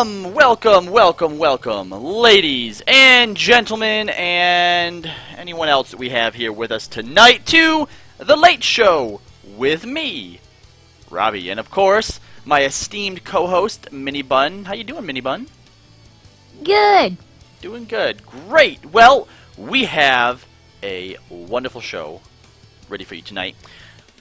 Welcome, ladies and gentlemen, and anyone else that we have here with us tonight to The Late Show with me, Robbie, and of course, my esteemed co-host, Mini Bun. How you doing, Mini Bun? Good. Doing good. Great. Well, we have a wonderful show ready for you tonight.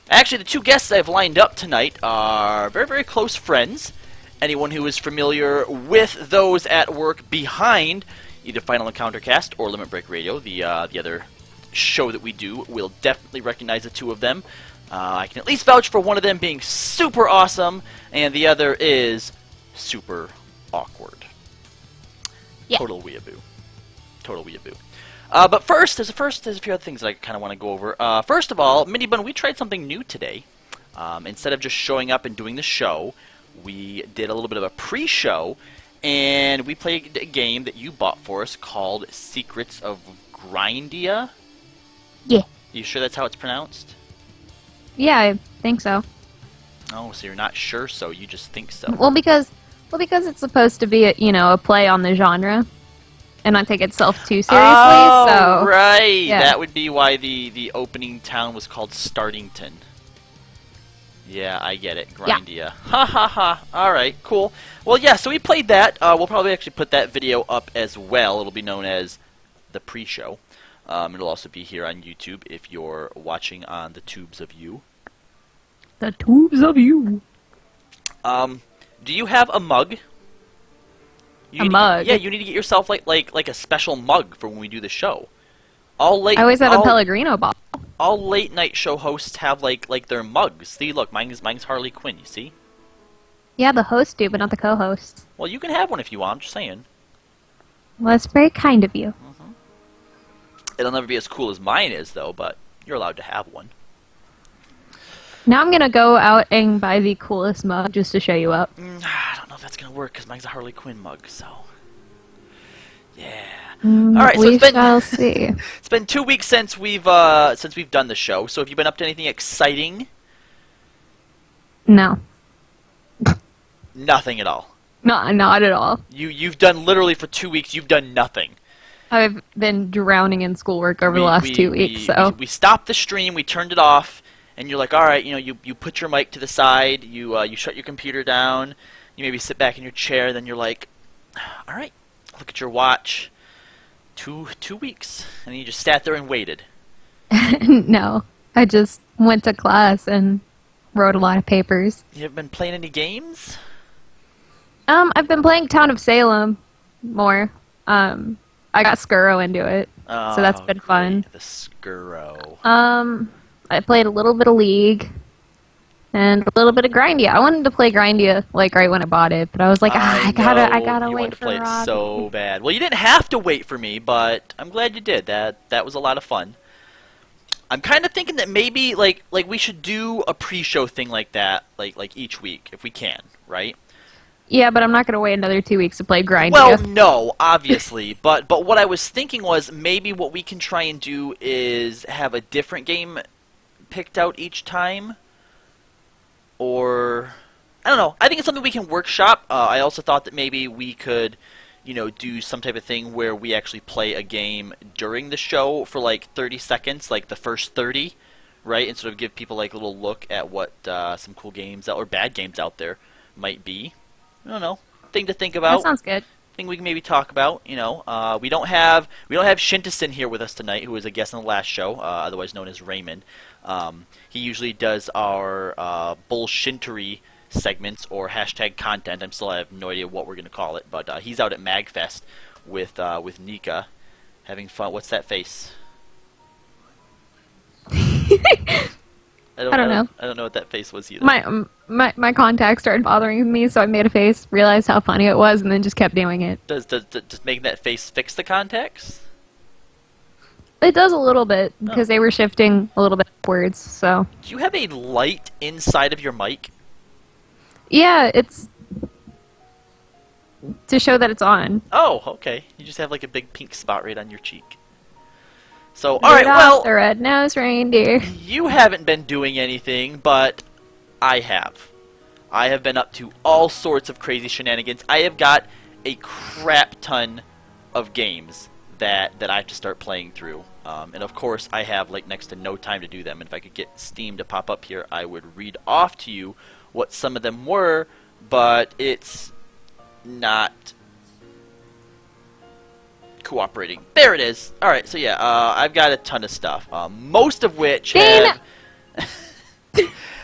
Actually, the two guests I've lined up tonight are very, very close friends. Anyone who is familiar with those at work behind either Final Encounter Cast or Limit Break Radio, the other show that we do, will definitely recognize the two of them. I can at least vouch for one of them being super awesome, and the other is super awkward. Yeah. Total weeaboo. Total weeaboo. But first, there's a few other things that I kind of want to go over. First of all, Mini Bun, we tried something new today. Instead of just showing up and doing the show, we did a little bit of a pre-show, and we played a game that you bought for us called Secrets of Grindia. Yeah. You sure that's how it's pronounced? Yeah, I think so. Oh, so you're not sure, so you just think so. Well, because it's supposed to be a play on the genre, and not take itself too seriously. Oh, so right. Yeah. That would be why the opening town was called Startington. Yeah, I get it. Grindia. Yeah. Ha ha ha. Alright, cool. Well, yeah, so we played that. We'll probably actually put that video up as well. It'll be known as the pre-show. It'll also be here on YouTube if you're watching on the tubes of you. The tubes of you. Do you have a mug? Mug? Yeah, you need to get yourself like a special mug for when we do the show. I always have a Pellegrino bottle. All late night show hosts have like their mugs. See, look, mine's Harley Quinn. You see? Yeah, the host do, but not the co-host. Well, you can have one if you want. I'm just saying. Well, that's very kind of you. It'll never be as cool as mine is, though. But you're allowed to have one. Now I'm gonna go out and buy the coolest mug just to show you up. I don't know if that's gonna work because mine's a Harley Quinn mug. So, yeah. All All right, so we shall see. It's been 2 weeks since we've done the show. So have you been up to anything exciting? No. Nothing at all. No, not at all. You've done literally for 2 weeks. You've done nothing. I've been drowning in schoolwork over the last 2 weeks. So we stopped the stream. We turned it off, and you're like, all right, you put your mic to the side. You shut your computer down. You maybe sit back in your chair. Then you're like, all right, look at your watch. 2 weeks, and you just sat there and waited. No, I just went to class and wrote a lot of papers. You haven't been playing any games? I've been playing Town of Salem more. I got Skuro into it, so that's been fun. The Skuro. I played a little bit of League and a little bit of Grindia. I wanted to play Grindia like right when I bought it, but I was like, I gotta wait for Robbie. It so bad. Well, you didn't have to wait for me, but I'm glad you did. That was a lot of fun. I'm kind of thinking that maybe like we should do a pre-show thing like that, like each week if we can, right? Yeah, but I'm not gonna wait another 2 weeks to play Grindia. Well, no, obviously, but what I was thinking was maybe what we can try and do is have a different game picked out each time. Or, I don't know. I think it's something we can workshop. I also thought that maybe we could, do some type of thing where we actually play a game during the show for like 30 seconds, like the first 30, right? And sort of give people like a little look at what some cool games or bad games out there might be. I don't know. Thing to think about. That sounds good. Thing we can maybe talk about. We don't have Shintason here with us tonight, who was a guest on the last show, otherwise known as Raymond. He usually does our bullshintery segments or hashtag content. I have no idea what we're going to call it, but he's out at MagFest with Nika, having fun. What's that face? I don't know. I don't know what that face was either. My contacts started bothering me, so I made a face, realized how funny it was, and then just kept doing it. Does making that face fix the contacts? It does a little bit, because they were shifting a little bit upwards, so... Do you have a light inside of your mic? Yeah, it's... to show that it's on. Oh, okay. You just have like a big pink spot right on your cheek. So, alright, well... the red-nosed reindeer. You haven't been doing anything, but I have. I have been up to all sorts of crazy shenanigans. I have got a crap ton of games that I have to start playing through. And of course, I have like next to no time to do them. And if I could get Steam to pop up here, I would read off to you what some of them were, but it's not cooperating. There it is. Alright, so yeah, I've got a ton of stuff. Most of which have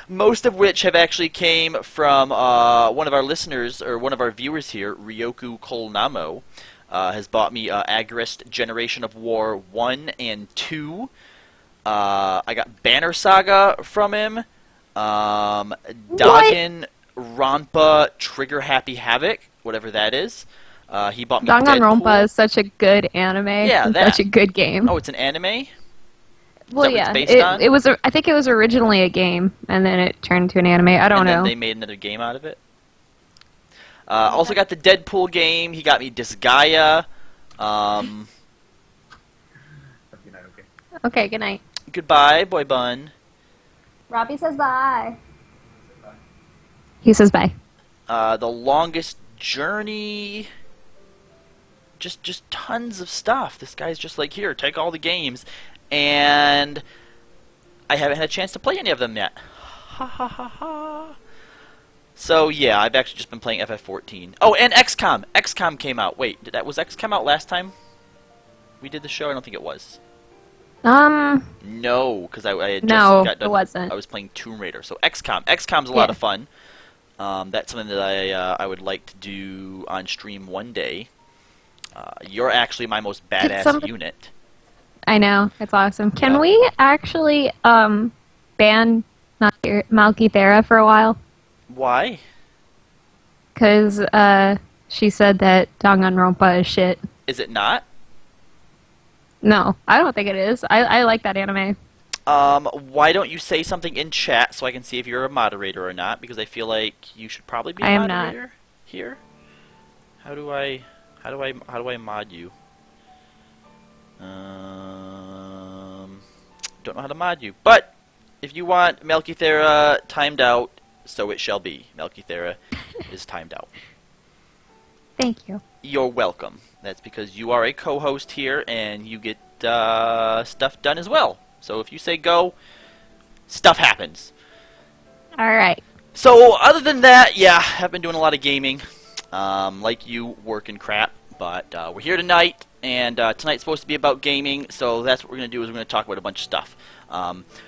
most of which have actually came from one of our listeners, or one of our viewers here, Ryoku Kolnamo, has bought me Agorist Generation of War 1 and 2. I got Banner Saga from him. Dagen Rampa Trigger Happy Havoc, whatever that is. He bought me Danganronpa is such a good anime. Yeah, it's such a good game. Oh, it's an anime? Well, yeah, it was. I think it was originally a game, and then it turned into an anime. I don't know. And then they made another game out of it. Also got the Deadpool game. He got me Disgaea. Okay, good night. Goodbye, boy bun. Robbie says bye. He says bye. The Longest Journey. Just tons of stuff. This guy's just like, here, take all the games. And I haven't had a chance to play any of them yet. Ha ha ha ha. So yeah, I've actually just been playing FF14. Oh, and XCOM. XCOM came out. Wait, was XCOM out last time we did the show? I don't think it was. No, because I had just got done. It wasn't. I was playing Tomb Raider. So XCOM's a lot of fun. That's something that I would like to do on stream one day. You're actually my most badass unit. I know, it's awesome. Can we actually ban Malkithera for a while? Why? Because she said that Danganronpa is shit. Is it not? No, I don't think it is. I like that anime. Why don't you say something in chat so I can see if you're a moderator or not? Because I feel like you should probably be a moderator here. How do I mod you? Don't know how to mod you. But if you want Malkithera timed out, so it shall be. Malkithera is timed out. Thank you. You're welcome. That's because you are a co-host here and you get stuff done as well. So if you say go, stuff happens. Alright. So other than that, yeah, I've been doing a lot of gaming. Like you, working crap. But we're here tonight, and tonight's supposed to be about gaming, so that's what we're going to do, is we're going to talk about a bunch of stuff.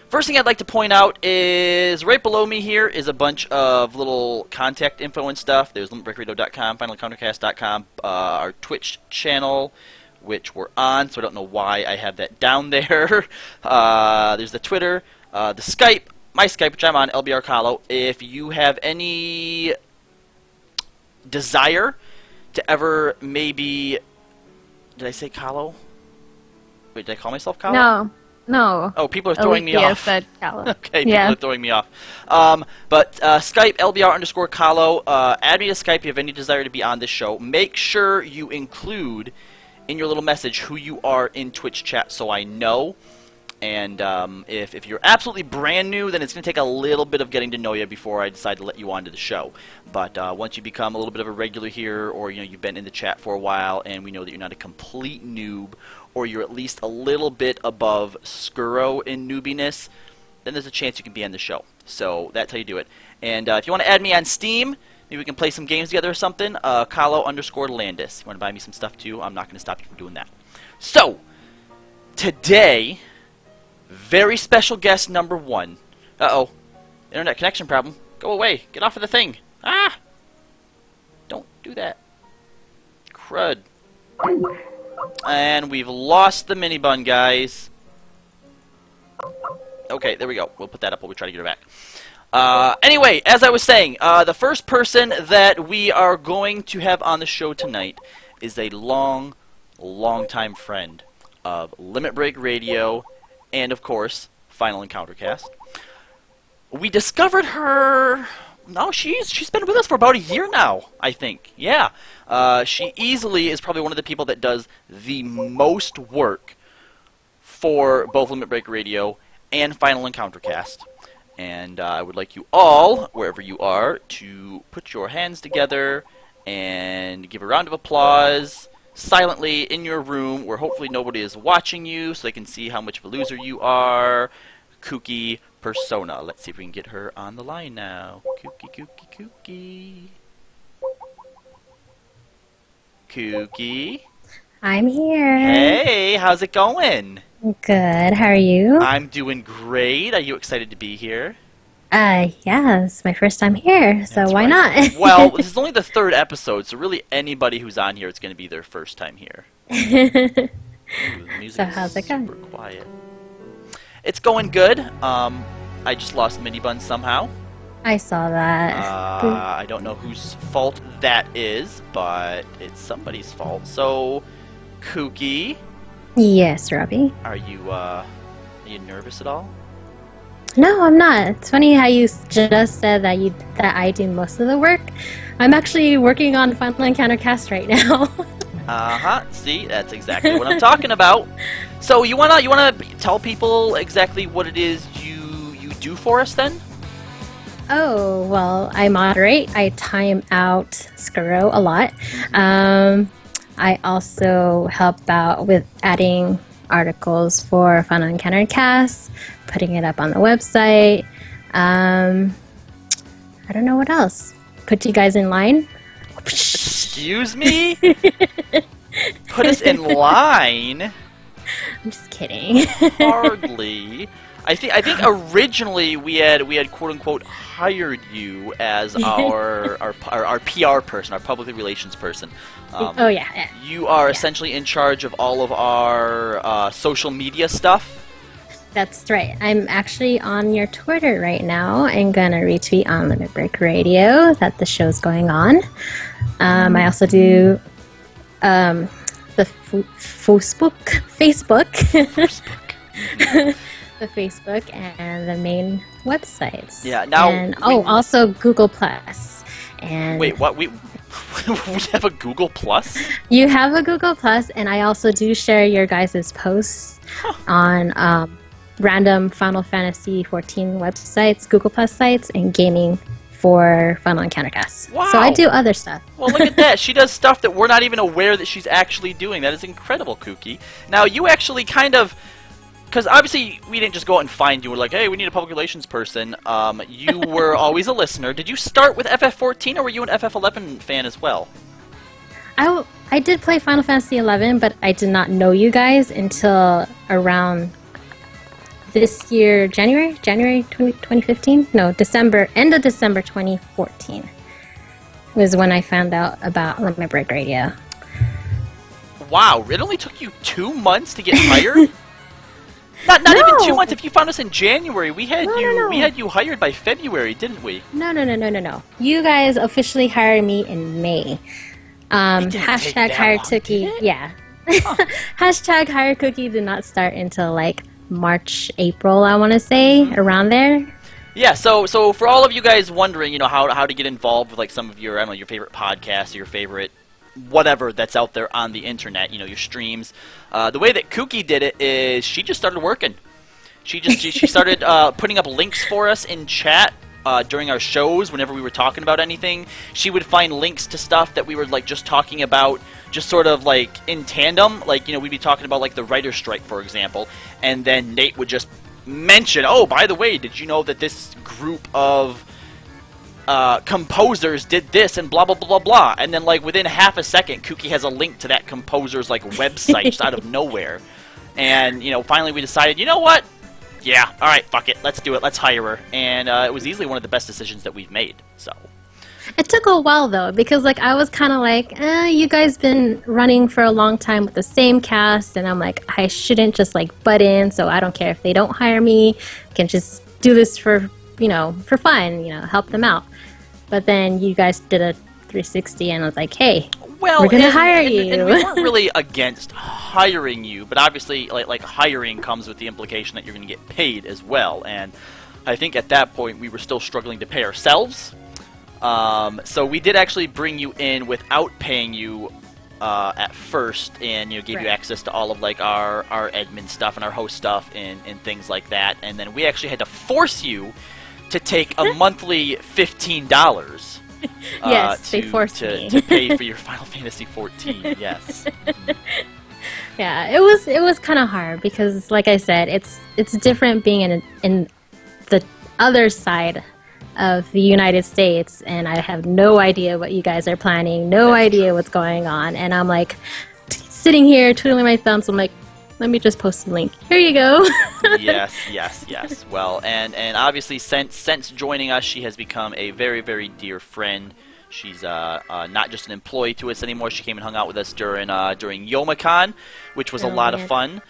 First thing I'd like to point out is right below me here is a bunch of little contact info and stuff. There's limitbreakradio.com, finalencountercast.com, our Twitch channel, which we're on, so I don't know why I have that down there. There's the Twitter, the Skype, my Skype, which I'm on, LBR Kahlo. If you have any desire to ever maybe... Did I say Kahlo? Wait, did I call myself Kahlo? No. Oh, people are throwing me off. Said Kahlo. Okay, people are throwing me off. But Skype, LBR_Kahlo. Add me to Skype if you have any desire to be on this show. Make sure you include in your little message who you are in Twitch chat so I know. And if you're absolutely brand new, then it's going to take a little bit of getting to know you before I decide to let you onto the show. But once you become a little bit of a regular here, or you've been in the chat for a while, and we know that you're not a complete noob, or you're at least a little bit above Skuro in noobiness, then there's a chance you can be on the show. So that's how you do it. And if you want to add me on Steam, maybe we can play some games together or something. Kahlo_Landis. You want to buy me some stuff too? I'm not going to stop you from doing that. So today, very special guest number 1. Uh-oh. Internet connection problem. Go away. Get off of the thing. Ah! Don't do that. Crud. And we've lost the mini bun, guys. Okay, there we go. We'll put that up while we try to get her back. Anyway, as I was saying, the first person that we are going to have on the show tonight is a long time friend of Limit Break Radio and, of course, Final Encountercast. We discovered her... No, she's been with us for about a year now, I think. Yeah. She easily is probably one of the people that does the most work for both Limit Break Radio and Final Encountercast. And I would like you all, wherever you are, to put your hands together and give a round of applause silently in your room where hopefully nobody is watching you so they can see how much of a loser you are. Kooky Persona. Let's see if we can get her on the line now. Kooky, Kooky, Kooky. Kooky. I'm here. Hey, how's it going? Good. How are you? I'm doing great. Are you excited to be here? Yeah, it's my first time here, so That's why right. not? Well, this is only the third episode, so really anybody who's on here, it's going to be their first time here. Ooh, the music So how's it is going? super quiet. It's going good. I just lost Mini Bun somehow. I saw that. I don't know whose fault that is, but it's somebody's fault. So, Kooky, Yes, Robbie. are you nervous at all? No, I'm not. It's funny how you just said that I do most of the work. I'm actually working on Final Encounter Cast right now. See, that's exactly what I'm talking about. So you wanna tell people exactly what it is you do for us then? Oh, well, I moderate. I time out Skuro a lot. I also help out with adding articles for Final Encounter Cast, putting it up on the website. I don't know what else. Put you guys in line. Excuse me? Put us in line? I'm just kidding. Hardly. I think originally we had quote unquote hired you as our PR person, our public relations person. Oh yeah. You are essentially in charge of all of our social media stuff. That's right. I'm actually on your Twitter right now and gonna retweet on Limit Break Radio that the show's going on. I also do the Facebook. The Facebook and the main websites. Yeah. Now. And also Google Plus. And Wait. What we have a Google Plus? you have a Google Plus, and I also do share your guys' posts on random Final Fantasy 14 websites, Google Plus sites, and gaming for Final Encounter Cast. Wow. So I do other stuff. Well, look at that. She does stuff that we're not even aware that she's actually doing. That is incredible, Kooky. Now, you actually kind of... Because obviously, we didn't just go out and find you. We're like, hey, we need a public relations person. You were always a listener. Did you start with FF14, or were you an FF11 fan as well? I did play Final Fantasy 11, but I did not know you guys until around this year, January 2015? No, end of December 2014 was when I found out about Limit Break Radio. Wow, it only took you 2 months to get hired? Not No. even 2 months. If you found us in January, we had No. we had you hired by February, didn't we? No. You guys officially hired me in May. didn't take Hashtag that hired long, cookie. did it? Yeah. Hashtag hired cookie did not start until like March, April, I want to say, around there. Yeah, so for all of you guys wondering, how to get involved with like some of your, I don't know, your favorite podcasts or your favorite whatever that's out there on the internet, your streams. The way that Kooky did it is she just started working. She started putting up links for us in chat during our shows whenever we were talking about anything. She would find links to stuff that we were like just talking about, just sort of like in tandem. Like, we'd be talking about like the writer's strike, for example, and then Nate would just mention, oh, by the way, did you know that this group of composers did this and blah blah blah blah blah, and then like within half a second Kooky has a link to that composer's like website just out of nowhere. And finally we decided, you know what, yeah, alright, fuck it, let's do it, let's hire her. And it was easily one of the best decisions that we've made. So It took a while though, because like I was kind of like, you guys been running for a long time with the same cast, and I'm like, I shouldn't just like butt in, so I don't care if they don't hire me, I can just do this for for fun, help them out. But then you guys did a 360, and I was like, hey, we're gonna hire you. And we weren't really against hiring you, but obviously like hiring comes with the implication that you're going to get paid as well. And I think at that point we were still struggling to pay ourselves. So we did actually bring you in without paying you at first, and gave you access to all of like our admin stuff and our host stuff and things like that. And then we actually had to force you to take a monthly $15. Yes, they forced me to pay for your Final Fantasy 14. Yes. Yeah, it was kind of hard because, like I said, it's different being in the other side of the United States, and I have no idea what you guys are planning, no idea what's going on, and I'm like sitting here twiddling my thumbs. I'm like, let me just post a link. Here you go. yes. Well, and obviously since joining us, she has become a very, very dear friend. She's not just an employee to us anymore. She came and hung out with us during YomaCon, which was a lot of fun.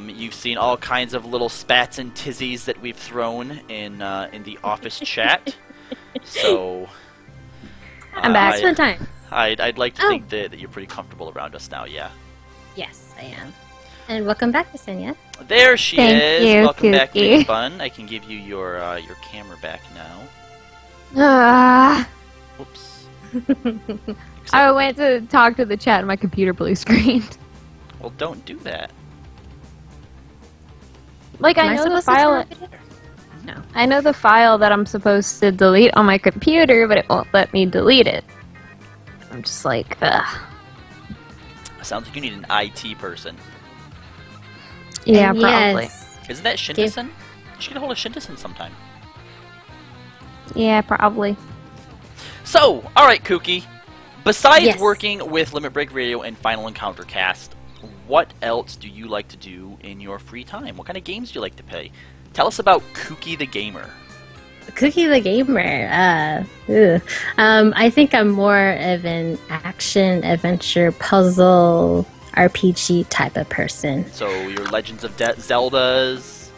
You've seen all kinds of little spats and tizzies that we've thrown in the office chat. So I'm back. Fun time. I'd like to think that you're pretty comfortable around us now. Yeah. Yes, I am. And welcome back, Yesenia. There she Thank is. you, Welcome back, Cookie. Big Bun. I can give you your camera back now. Whoops. I went to talk to the chat and my computer blue screened. Well, don't do that. Like, Am I I know the supposed to file. turn off video? No. I know the file that I'm supposed to delete on my computer, but it won't let me delete it. I'm just like, ugh. Sounds like you need an IT person. Yeah, And probably. yes, Isn't that Shindeson? You should get a hold of Shindeson sometime. Yeah, probably. So, alright, Kookie. Besides Yes. working with Limit Break Radio and Final Encounter Cast, what else do you like to do in your free time? What kind of games do you like to play? Tell us about Kookie the Gamer. Cookie the Gamer. I think I'm more of an action, adventure, puzzle, RPG type of person. So, your Legends of Zeldas.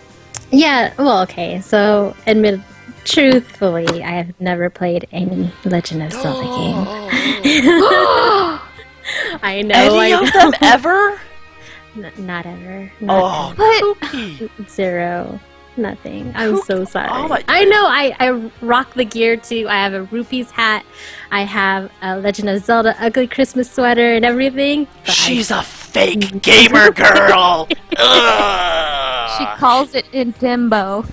Yeah, well, okay. So, truthfully, I have never played any Legend of Zelda game. I know. Any of them ever? Not ever. Oh, What? Kookie. Zero. Nothing. I'm so sorry. Oh my- I know. I rock the gear too. I have a Rupees hat. I have a Legend of Zelda ugly Christmas sweater and everything. but She's a fake gamer girl. Ugh. She calls it Intimbo.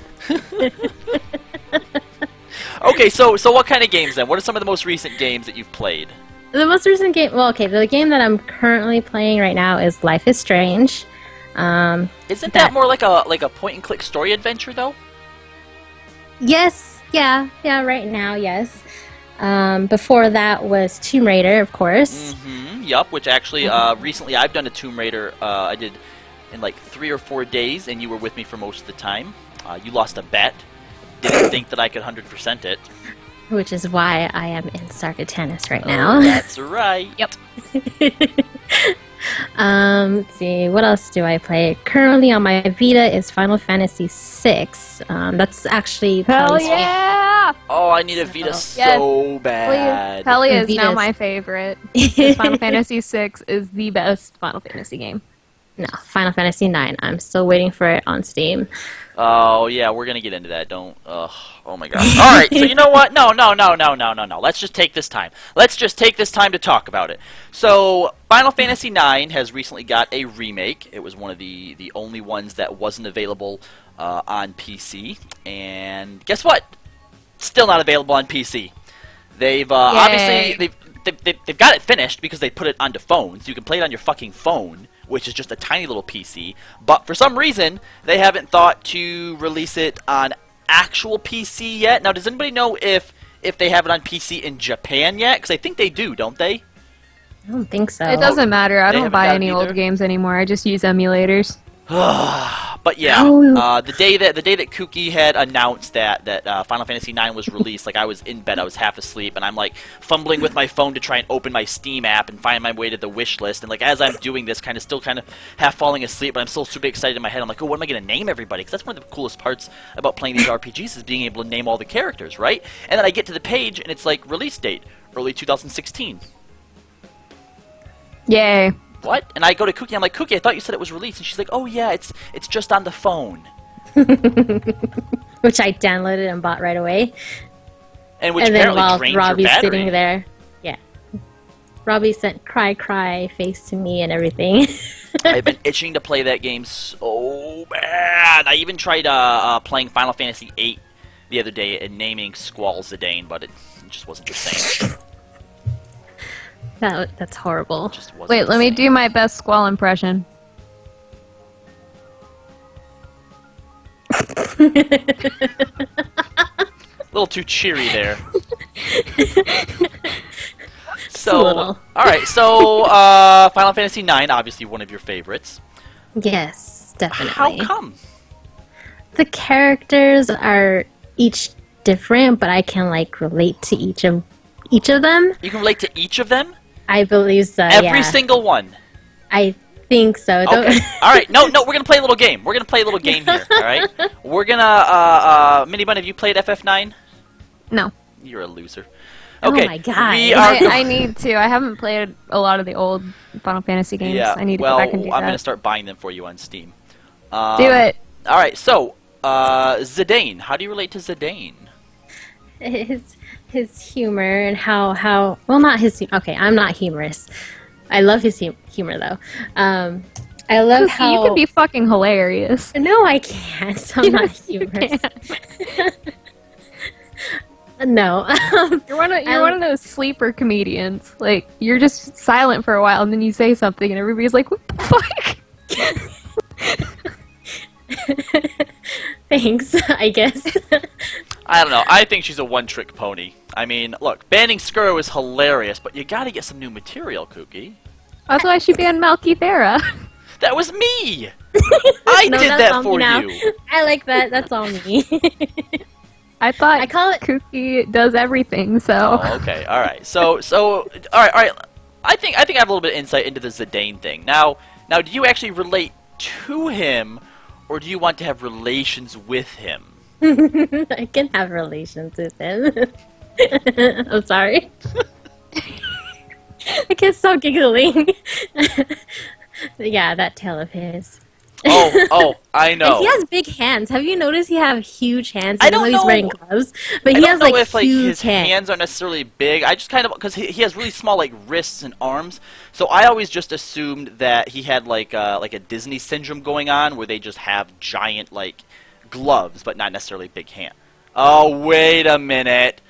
Okay, so what kind of games then? What are some of the most recent games that you've played? The most recent game. Well, okay. The game that I'm currently playing right now is Life is Strange. Isn't that more like a point and click story adventure though? Yes. Yeah. Right now, yes. Before that was Tomb Raider, of course. Yup, which actually recently I've done a Tomb Raider. I did in like 3 or 4 days, and you were with me for most of the time. You lost a bet. Didn't think that I could 100% it. Which is why I am in Sarka Tennis right Oh, now. that's right. Yep. Let's see, what else do I play? Currently on my Vita is Final Fantasy VI. That's actually Hell Pally's yeah! Oh, I need a Vita so bad. Pelly is now Vita's- my favorite. 'Cause Final Fantasy VI is the best Final Fantasy game. No, Final Fantasy IX. I'm still waiting for it on Steam. Oh yeah, we're gonna get into that. Don't. Oh my gosh. All right. So you know what? No. Let's just take this time. Let's just take this time to talk about it. So Final Fantasy IX has recently got a remake. It was one of the only ones that wasn't available on PC. And guess what? Still not available on PC. They've obviously they've got it finished because they put it onto phones. You can play it on your fucking phone, which is just a tiny little PC. But for some reason, they haven't thought to release it on actual PC yet. Now, does anybody know if they have it on PC in Japan yet? Because I think they do, don't they? I don't think so. It doesn't matter. I They don't haven't buy got it any either? old games anymore. I just use emulators. But yeah, Oh. the day that Kookie had announced that Final Fantasy IX was released, like I was in bed, I was half asleep, and I'm like fumbling with my phone to try and open my Steam app and find my way to the wish list. And like as I'm doing this, still half falling asleep, but I'm still super excited in my head. I'm like, oh, what am I gonna name everybody? Because that's one of the coolest parts about playing these RPGs is being able to name all the characters, right? And then I get to the page and it's like release date early 2016. Yay. What? And I go to Cookie. I'm like, Cookie, I thought you said it was released. And she's like, oh yeah, it's just on the phone. Which I downloaded and bought right away. And which And then apparently while drains Robbie's your battery. sitting there, yeah. Robbie sent cry face to me and everything. I've been itching to play that game so bad. I even tried playing Final Fantasy VIII the other day in naming Squall Zidane, but it just wasn't the same. That's horrible. Just wasn't Wait, the let me same. do my best Squall impression. A little too cheery there. A little. alright, so, Final Fantasy IX, obviously one of your favorites. Yes, definitely. How come? The characters are each different, but I can like relate to each of them. You can relate to each of them? I believe so. Every yeah. single one? I think so. Okay. Alright, no, we're gonna play a little game. We're gonna play a little game here, alright? We're gonna, Minibun, have you played FF9? No. You're a loser. Oh Okay. my God. We are I need to. I haven't played a lot of the old Final Fantasy games. Yeah, I need to well, go back and do I'm that. gonna start buying them for you on Steam. Do it. Alright, so, Zidane. How do you relate to Zidane? his humor and how well, not his. Okay, I'm not humorous. I love his humor though. I love Cookie, how you could be fucking hilarious. No, I can't. I'm not Yes, you humorous. can. No. You're one of those sleeper comedians. Like, you're just silent for a while and then you say something and everybody's like, what the fuck? Thanks, I guess. I don't know. I think she's a one-trick pony. I mean, look, banning Skuro is hilarious, but you gotta get some new material, Kooky. That's why she banned Malkithera. That was me! I No, did that's that all me for now. you! I like that. That's all me. I thought I call it. Kooky does everything, so... Oh, okay, alright. So, alright. I think I have a little bit of insight into the Zidane thing. Now, do you actually relate to him, or do you want to have relations with him? I can have relations with him. I'm sorry. I can't stop giggling. Yeah, that tail of his. Oh, I know. And he has big hands. Have you noticed he has huge hands? I Even don't though he's know. wearing gloves, but I he don't has know like if like huge his hands aren't necessarily big. I just kind of because he has really small like wrists and arms. So I always just assumed that he had like a Disney syndrome going on, where they just have giant like gloves, but not necessarily big hands. Oh, wait a minute.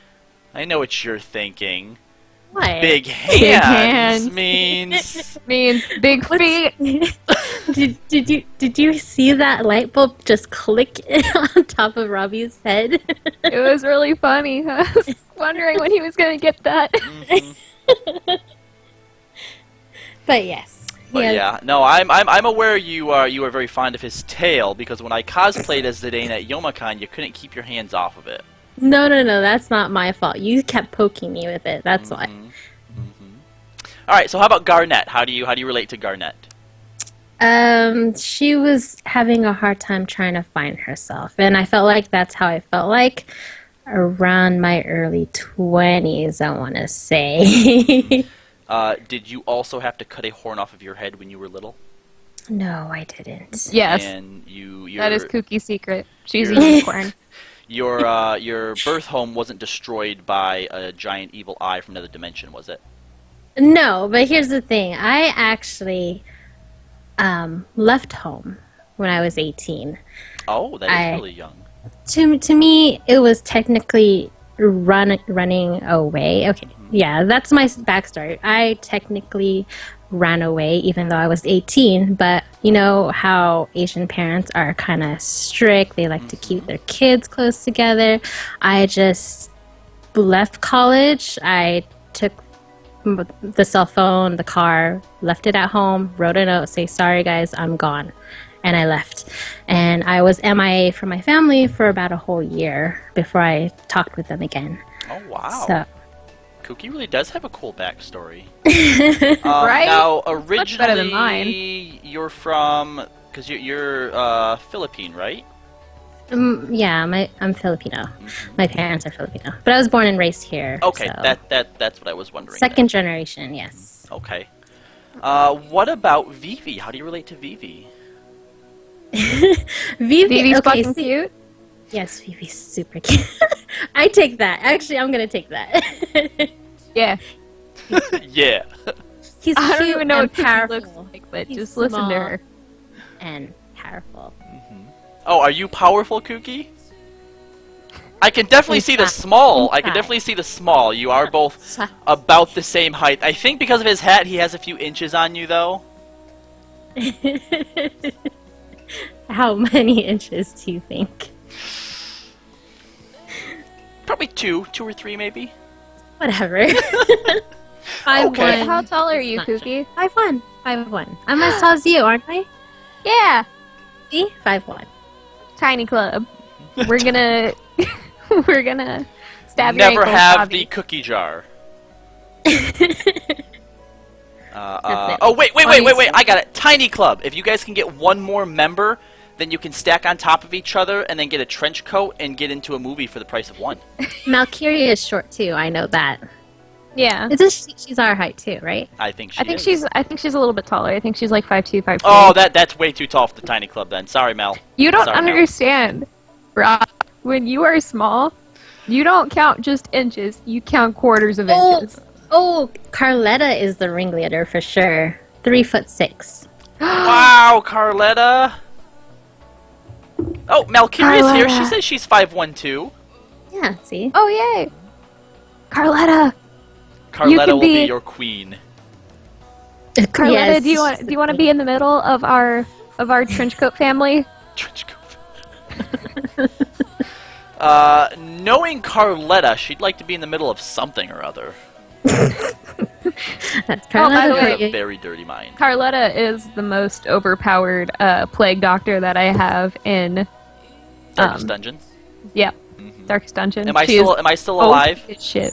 I know what you're thinking. What? Big hands, hands. means Means big feet. Did you see that light bulb just click on top of Robbie's head? It was really funny. I was wondering when he was going to get that. But yes. But yeah, no, I'm aware you are very fond of his tail, because when I cosplayed as Zidane at Youmacon, you couldn't keep your hands off of it. No, that's not my fault. You kept poking me with it. That's why. All right, so how about Garnet? How do you relate to Garnet? She was having a hard time trying to find herself, and I felt like that's how I felt like around my early 20s, I want to say. Did you also have to cut a horn off of your head when you were little? No, I didn't. Yes, And that is Kookie's secret. She's a You're- unicorn. your birth home wasn't destroyed by a giant evil eye from another dimension, was it? No, but here's the thing. I actually left home when I was 18. Oh, that is really young. To me, it was technically running away. Okay, yeah, that's my backstory. I technically ran away even though I was 18, but you know how Asian parents are kind of strict. They like to keep their kids close together. I just left college. I took the cell phone, the car, left it at home, wrote a note, say, sorry guys, I'm gone. And I left. And I was MIA from my family for about a whole year before I talked with them again. Oh, wow. So, Kookie really does have a cool backstory. Right? Now, Much better than mine. originally, you're from... Because you're Philippine, right? yeah, I'm Filipino. My parents are Filipino. But I was born and raised here. Okay, so. that's what I was wondering. Second generation, yes. then. Okay. What about Vivi? How do you relate to Vivi? Vivi's okay, fucking cute. Yes, Vivi's super cute. I take that. Actually, I'm gonna take that. Yeah. Yeah. He's I don't cute even know and what Cookie powerful. looks like, but He's just listen to small her. and powerful. Oh, are you powerful, Kookie? I can definitely He's see the five. small. He's I can five. definitely see the small. You are both So- about the same height. I think because of his hat, he has a few inches on you, though. How many inches do you think? Probably two or three, maybe. Whatever. Okay. 5'1". How tall are you, Not sure. Kooky? 5'1". 5'1". I'm as tall as you, aren't I? Yeah, See? 5'1". tiny club. We're gonna we're gonna stab your Never ankles, have Robbie. the cookie jar. Definitely. Oh, wait! Honestly. I got it. Tiny club. If you guys can get one more member, then you can stack on top of each other and then get a trench coat and get into a movie for the price of one. Malkyria is short too. I know that. Yeah. She's our height too, right? I think she I think is. she's a little bit taller. I think she's like 5'2", 5'3". Oh, that's way too tall for the tiny club then. Sorry, Mel. You don't Sorry, Mel. understand, Rob. When you are small, you don't count just inches. You count quarters of inches. Oh, Carletta is the ringleader for sure. 3'6". Wow, Carletta. Oh, Malkyria's here. She Carletta. says she's 5'1" too. Yeah, see? Oh yay, Carletta. Carletta can will be be- your queen. Carletta, Yes. do you want to be in the middle of our trench coat family? Trench coat. Knowing Carletta, she'd like to be in the middle of something or other. That's Oh, by Carletta the She way- for has a you. very dirty mind. Carletta is the most overpowered plague doctor that I have in. Darkest Dungeon. Yep, Mhm. Darkest Dungeon. Am I She is still OP alive? as shit.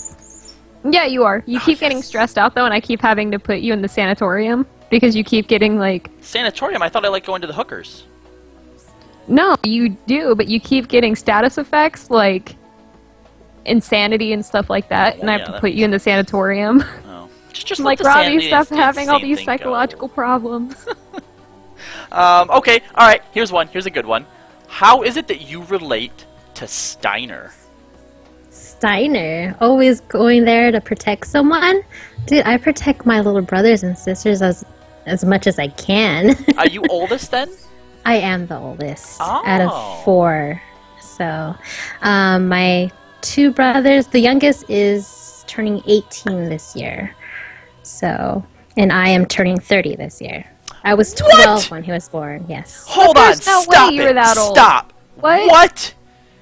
Yeah, you are. You keep getting yes. stressed out though, and I keep having to put you in the sanatorium because you keep getting like. Sanatorium. I thought I liked going to the hookers. No, you do, but you keep getting status effects like insanity and stuff like that, and I have Yeah, to that put you in the sanatorium. Oh, just I'm let like, the Robbie, sanity stop and having all same these thing go. psychological problems. Okay. All right. Here's one. Here's a good one. How is it that you relate to Steiner? Steiner, always going there to protect someone. Dude, I protect my little brothers and sisters as much as I can. Are you oldest then? I am the oldest out Oh. of 4. So, my 2 brothers, the youngest is turning 18 this year. So, and I am turning 30 this year. I was 12 when he was born, yes. Hold on. there's no way Stop you it. were that old. Stop. What? What?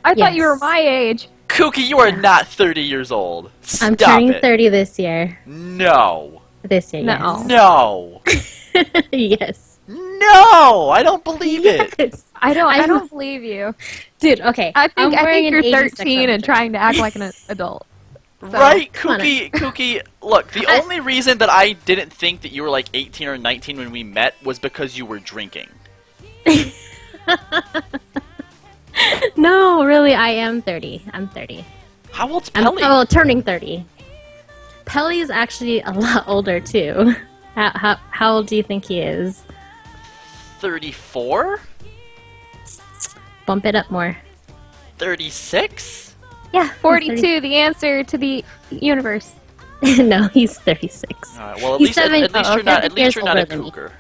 I thought you were Yes. my age. Kooky, you are not 30 years old. Stop I'm turning it. 30 this year. No. This year, No. No. yes. No. I don't believe it. Yes. I I'm- don't believe you. Dude, okay. I I'm think wearing an you're 86 13 and spectrometer. trying to act like an adult. Right, come on. Kooky. Look, the only reason that I didn't think that you were like 18 or 19 when we met was because you were drinking. No, really, I am 30. I'm 30. How old's I'm Pelly? turning 30. Pelly's actually a lot older too. How old do you think he is? 34? Bump it up more. 36? Yeah, 42, the answer to the universe. No, he's 36. All right, well, at He's least, seven- at least oh, you're okay, not. At least years you're not a older than me. cougar.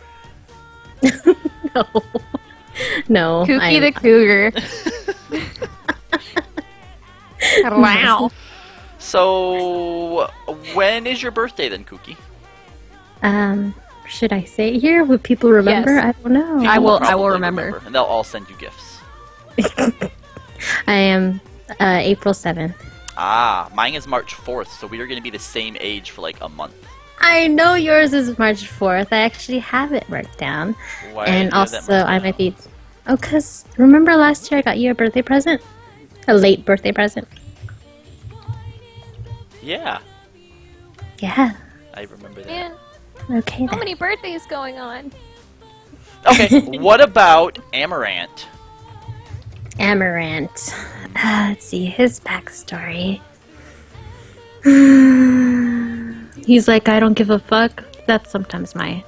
No, no. Kooky the Cougar. Wow. So, when is your birthday then, Kooky? Should I say it here? Would people remember? Yes. I don't know. I will Probably remember. and they'll all send you gifts. I am April 7th. Ah, mine is March 4th, so we are going to be the same age for like a month. I know yours is March 4th. I actually have it marked down. Why do And you have that also, marked I down? might be. Oh, because remember last year I got you a birthday present? A late birthday present? Yeah, Yeah. I remember that. Man, Okay. how then. many birthdays going on? Okay, what about Amaranth? Amaranth. Let's see his backstory. He's like, I don't give a fuck. That's sometimes my.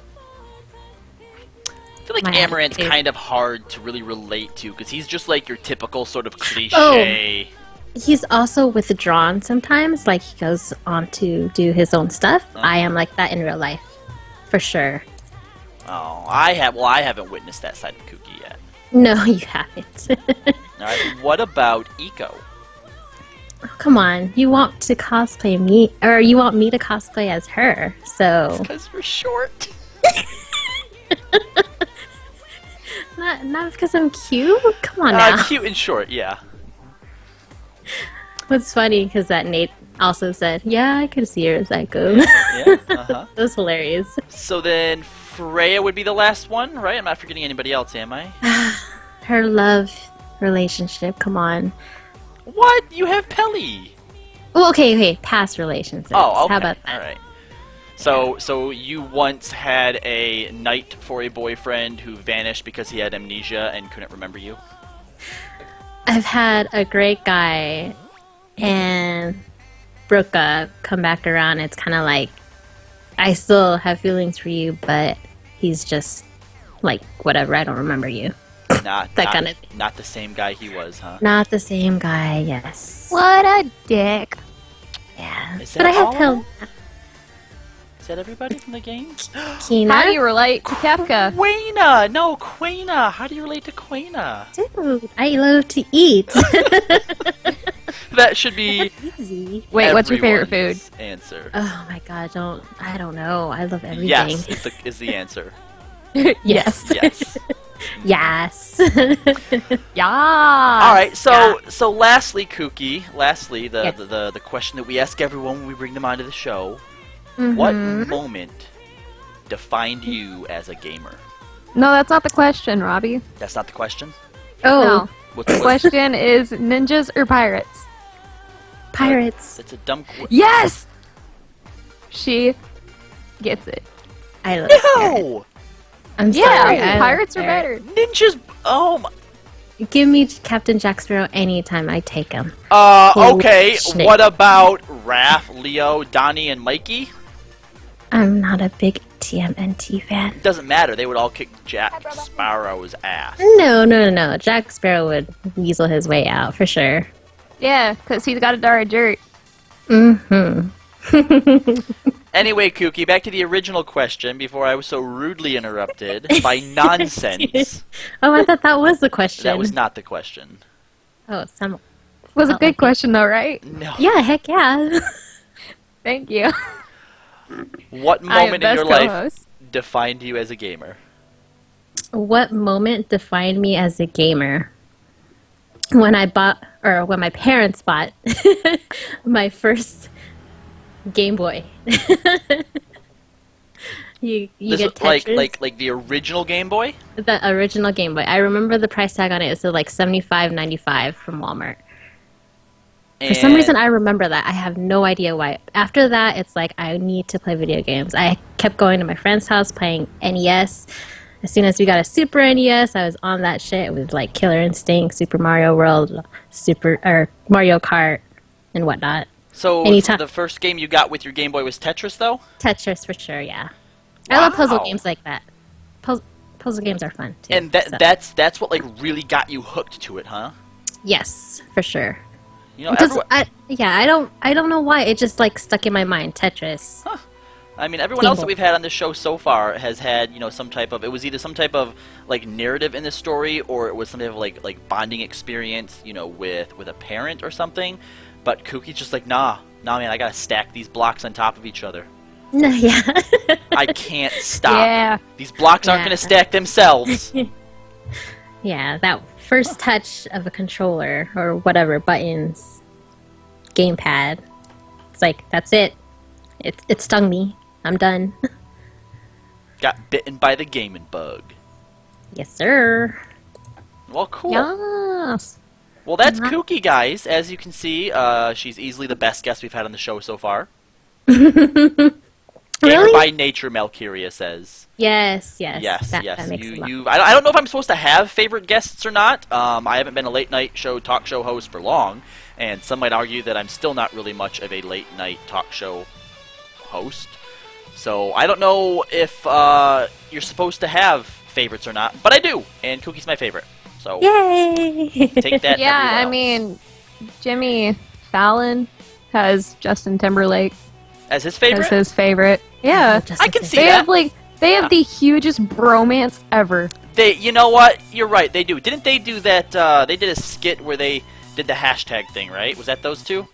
I feel like My Amaranth's attitude. kind of hard to really relate to because he's just like your typical sort of cliche. He's also withdrawn sometimes. Like he goes on to do his own stuff. I am like that in real life, for sure. Oh, I haven't witnessed that side of Kooky yet. No, you haven't. All right, what about Eco? Come on, you want to cosplay me, or you want me to cosplay as her, so... Because you're short. Not because I'm cute? Come on now. Cute and short, yeah. What's funny, because that Nate also said, yeah, I could see her as that goes. Yeah, uh-huh. That was hilarious. So then Freya would be the last one, right? I'm not forgetting anybody else, am I? Her love relationship, come on. What? You have Pelly. Oh, okay, past relationships. Oh, okay. How about that? All right. So you once had a knight for a boyfriend who vanished because he had amnesia and couldn't remember you? I've had a great guy and broke up, come back around. It's kind of like, I still have feelings for you, but he's just like, whatever, I don't remember you. Not the same guy he was, huh? Not the same guy, yes. What a dick. Yeah. Is But that I have all? Pill. Is that everybody from the game? Kina? How do you relate to Kefka? Quaina! No, Quaina! How do you relate to Quaina? Dude, I love to eat. That should be Easy. Wait, what's your favorite food? everyone's answer. Oh my god, I don't know. I love everything. Yes, is the answer. Yes. Yes. Yes. Yeah. All right. So lastly, Kooky. Lastly, Yes. the question that we ask everyone when we bring them onto the show: Mhm. what moment defined you as a gamer? No, that's not the question, Robbie. That's not the question. Oh, No. What's The the question is ninjas or pirates? pirates. It's a dumb. Yes! She gets it. I love pirates. No. I'm Yeah, sorry. I love pirates are better. Ninjas. Oh. My, Give me Captain Jack Sparrow anytime. I take him. Okay. Snake. What about Raph, Leo, Donnie, and Mikey? I'm not a big TMNT fan. It doesn't matter. They would all kick Jack Sparrow's ass. No. Jack Sparrow would weasel his way out for sure. Yeah, because he's got a Dara dirt. Mm-hmm. Anyway, Kooky, back to the original question before I was so rudely interrupted by nonsense. Oh, I thought that was the question. That was not the question. Oh, some. Was a Oh, good okay. question, though, right? No. Yeah, heck yeah. Thank you. What I am moment in your best life co-host. defined you as a gamer? What moment defined me as a gamer? When when my parents bought my first Game Boy. you This get is like Tetris? the original Game Boy? The original Game Boy. I remember the price tag on it. It was like $75.95 from Walmart. For some reason, I remember that. I have no idea why. After that, it's like, I need to play video games. I kept going to my friend's house playing NES. As soon as we got a Super NES, I was on that shit. It was like Killer Instinct, Super Mario World, Mario Kart, and whatnot. So Anytime. the first game you got with your Game Boy was Tetris, though? Tetris for sure, yeah. I love puzzle Wow. games like that. Puzzle games are fun too. And so. that's what like really got you hooked to it, huh? Yes, for sure. You know, Because I don't know why it just like stuck in my mind. Tetris. I mean, everyone Game else that Boy. we've had on this show so far has had, some type of, it was either some type of like narrative in the story, or it was some type of like bonding experience, with a parent or something. But Kookie's just like, nah, man, I gotta stack these blocks on top of each other. No, yeah. I can't stop. Yeah. These blocks aren't Yeah. gonna stack themselves. Yeah, that first touch of a controller or whatever buttons, gamepad. It's like that's it. It stung me. I'm done. Got bitten by the gaming bug. Yes, sir. Well, cool. Yes. Well, that's Uh-huh. Kookie, guys. As you can see, she's easily the best guest we've had on the show so far. Gamer Really? by nature, Malkyria says. Yes. Yes, That yes. makes a lot. I don't know if I'm supposed to have favorite guests or not. I haven't been a late night talk show host for long, and some might argue that I'm still not really much of a late night talk show host. So I don't know if you're supposed to have favorites or not, but I do, and Kookie's my favorite. So Yay! take that. Yeah, everyone I else. mean, Jimmy Fallon has Justin Timberlake As his as favorite, his favorite. Yeah. I can see They that. have they have the hugest bromance ever. You know what? You're right. They do. Didn't they do that? They did a skit where they did the hashtag thing, right? Was that those two?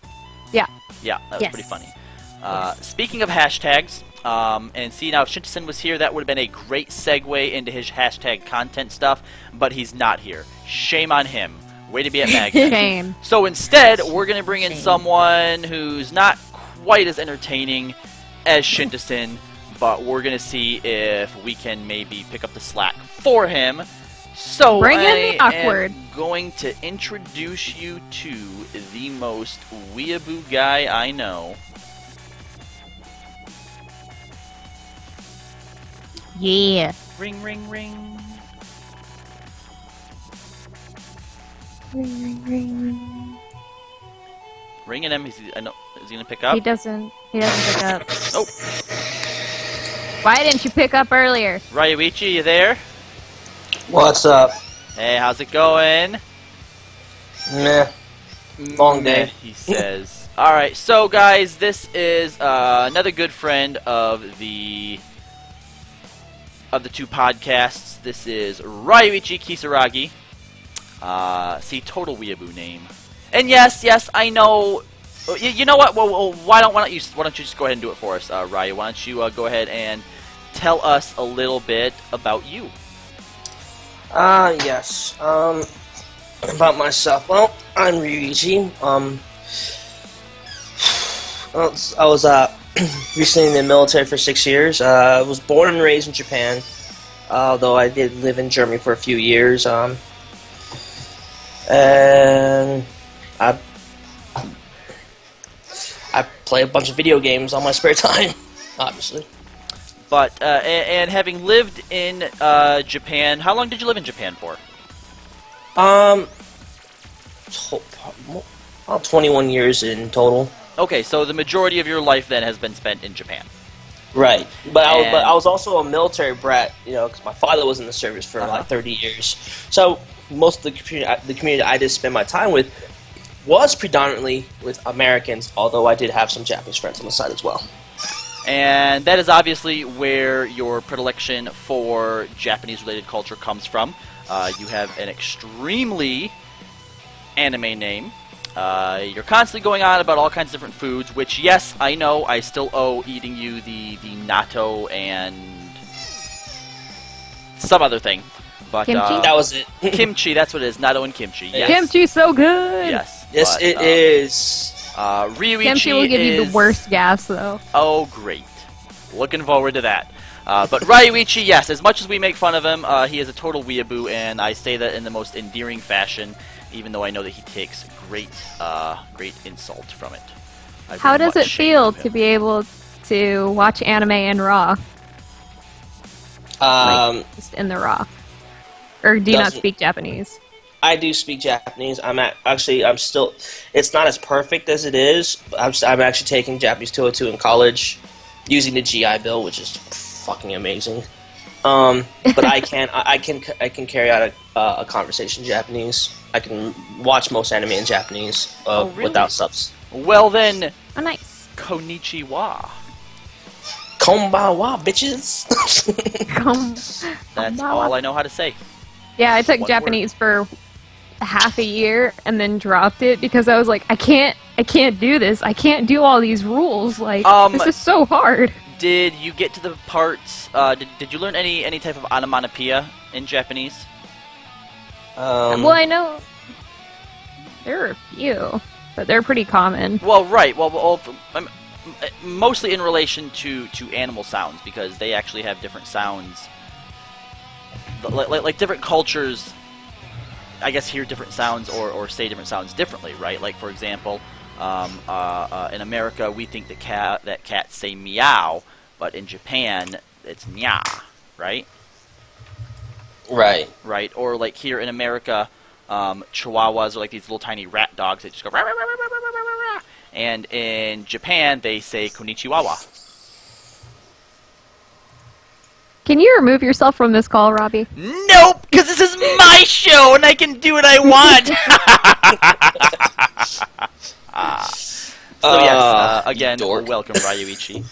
Yeah. Yeah, that was Yes. pretty funny. Yes. Speaking of hashtags, and see now if Shintasen was here, that would have been a great segue into his hashtag content stuff, but he's not here. Shame on him. Way to be at Magnet. Shame. So instead, we're going to bring in someone who's not quite as entertaining as Shintasen, but we're going to see if we can maybe pick up the slack for him. So Bring in I the awkward. am going to introduce you to the most weeaboo guy I know. Yeah. Ring, ring, ring. Ringing him. Is he going to pick up? He doesn't pick up. Oh, Why didn't you pick up earlier? Ryuichi, you there? What's up? Hey, how's it going? Meh. Long day. He says. Alright, so guys, this is another good friend of the two podcasts. This is Ryuichi Kisaragi. See, total weeaboo name. And yes, I know. You know what? Well, why don't you just go ahead and do it for us, Ryu? Why don't you go ahead and tell us a little bit about you? Yes. About myself. Well, I'm Ryuichi. I was recently in the military for 6 years. I was born and raised in Japan, although I did live in Germany for a few years. And I play a bunch of video games on my spare time, obviously. But and having lived in Japan, how long did you live in Japan for? About 21 years in total. Okay, so the majority of your life then has been spent in Japan. Right, but And- I was also a military brat, because my father was in the service for like 30 years. So most of the community I did spend my time with was predominantly with Americans, although I did have some Japanese friends on the side as well. And that is obviously where your predilection for Japanese-related culture comes from. You have an extremely anime name. You're constantly going on about all kinds of different foods, which, yes, I know, I still owe eating you the natto and some other thing. But, Kimchi? That was it. kimchi, that's what it is, natto and kimchi. Yes. Kimchi's so good. Yes. Yes, but, it is. Ryuichi Kimchi will give you is- the worst gas, though. Oh, great. Looking forward to that. But Ryuichi, yes, as much as we make fun of him, he is a total weeaboo, and I say that in the most endearing fashion, even though I know that he takes great insult from it. I How bring does much it shame feel to to him. be able to watch anime in RAW? Just in the RAW? Or do you not Doesn't- speak Japanese? I do speak Japanese. I'm still. It's not as perfect as it is. I'm actually taking Japanese 202 in college, using the GI Bill, which is fucking amazing. But I can carry out a conversation in Japanese. I can watch most anime in Japanese really? without subs. Well then, Oh, nice. konnichiwa. Konbanwa, bitches. That's all I know how to say. Yeah, I took One Japanese for half a year and then dropped it because I was like, I can't do this. I can't do all these rules. Like, this is so hard. Did you get to the parts? Did you learn any type of onomatopoeia in Japanese? Well, I know there are a few, but they're pretty common. Well, right. Well, mostly in relation to animal sounds, because they actually have different sounds. Like different cultures, I guess, hear different sounds or say different sounds differently, right? Like, for example, in America, we think that cats say meow, but in Japan, it's nya, right? Right. Right. Or like here in America, Chihuahuas are like these little tiny rat dogs that just go rah, rah, rah, rah, rah, rah, rah, rah. And in Japan, they say konnichiwa. Can you remove yourself from this call, Robbie? Nope, because this is my show and I can do what I want. So yes, again, dork. welcome Ryuichi.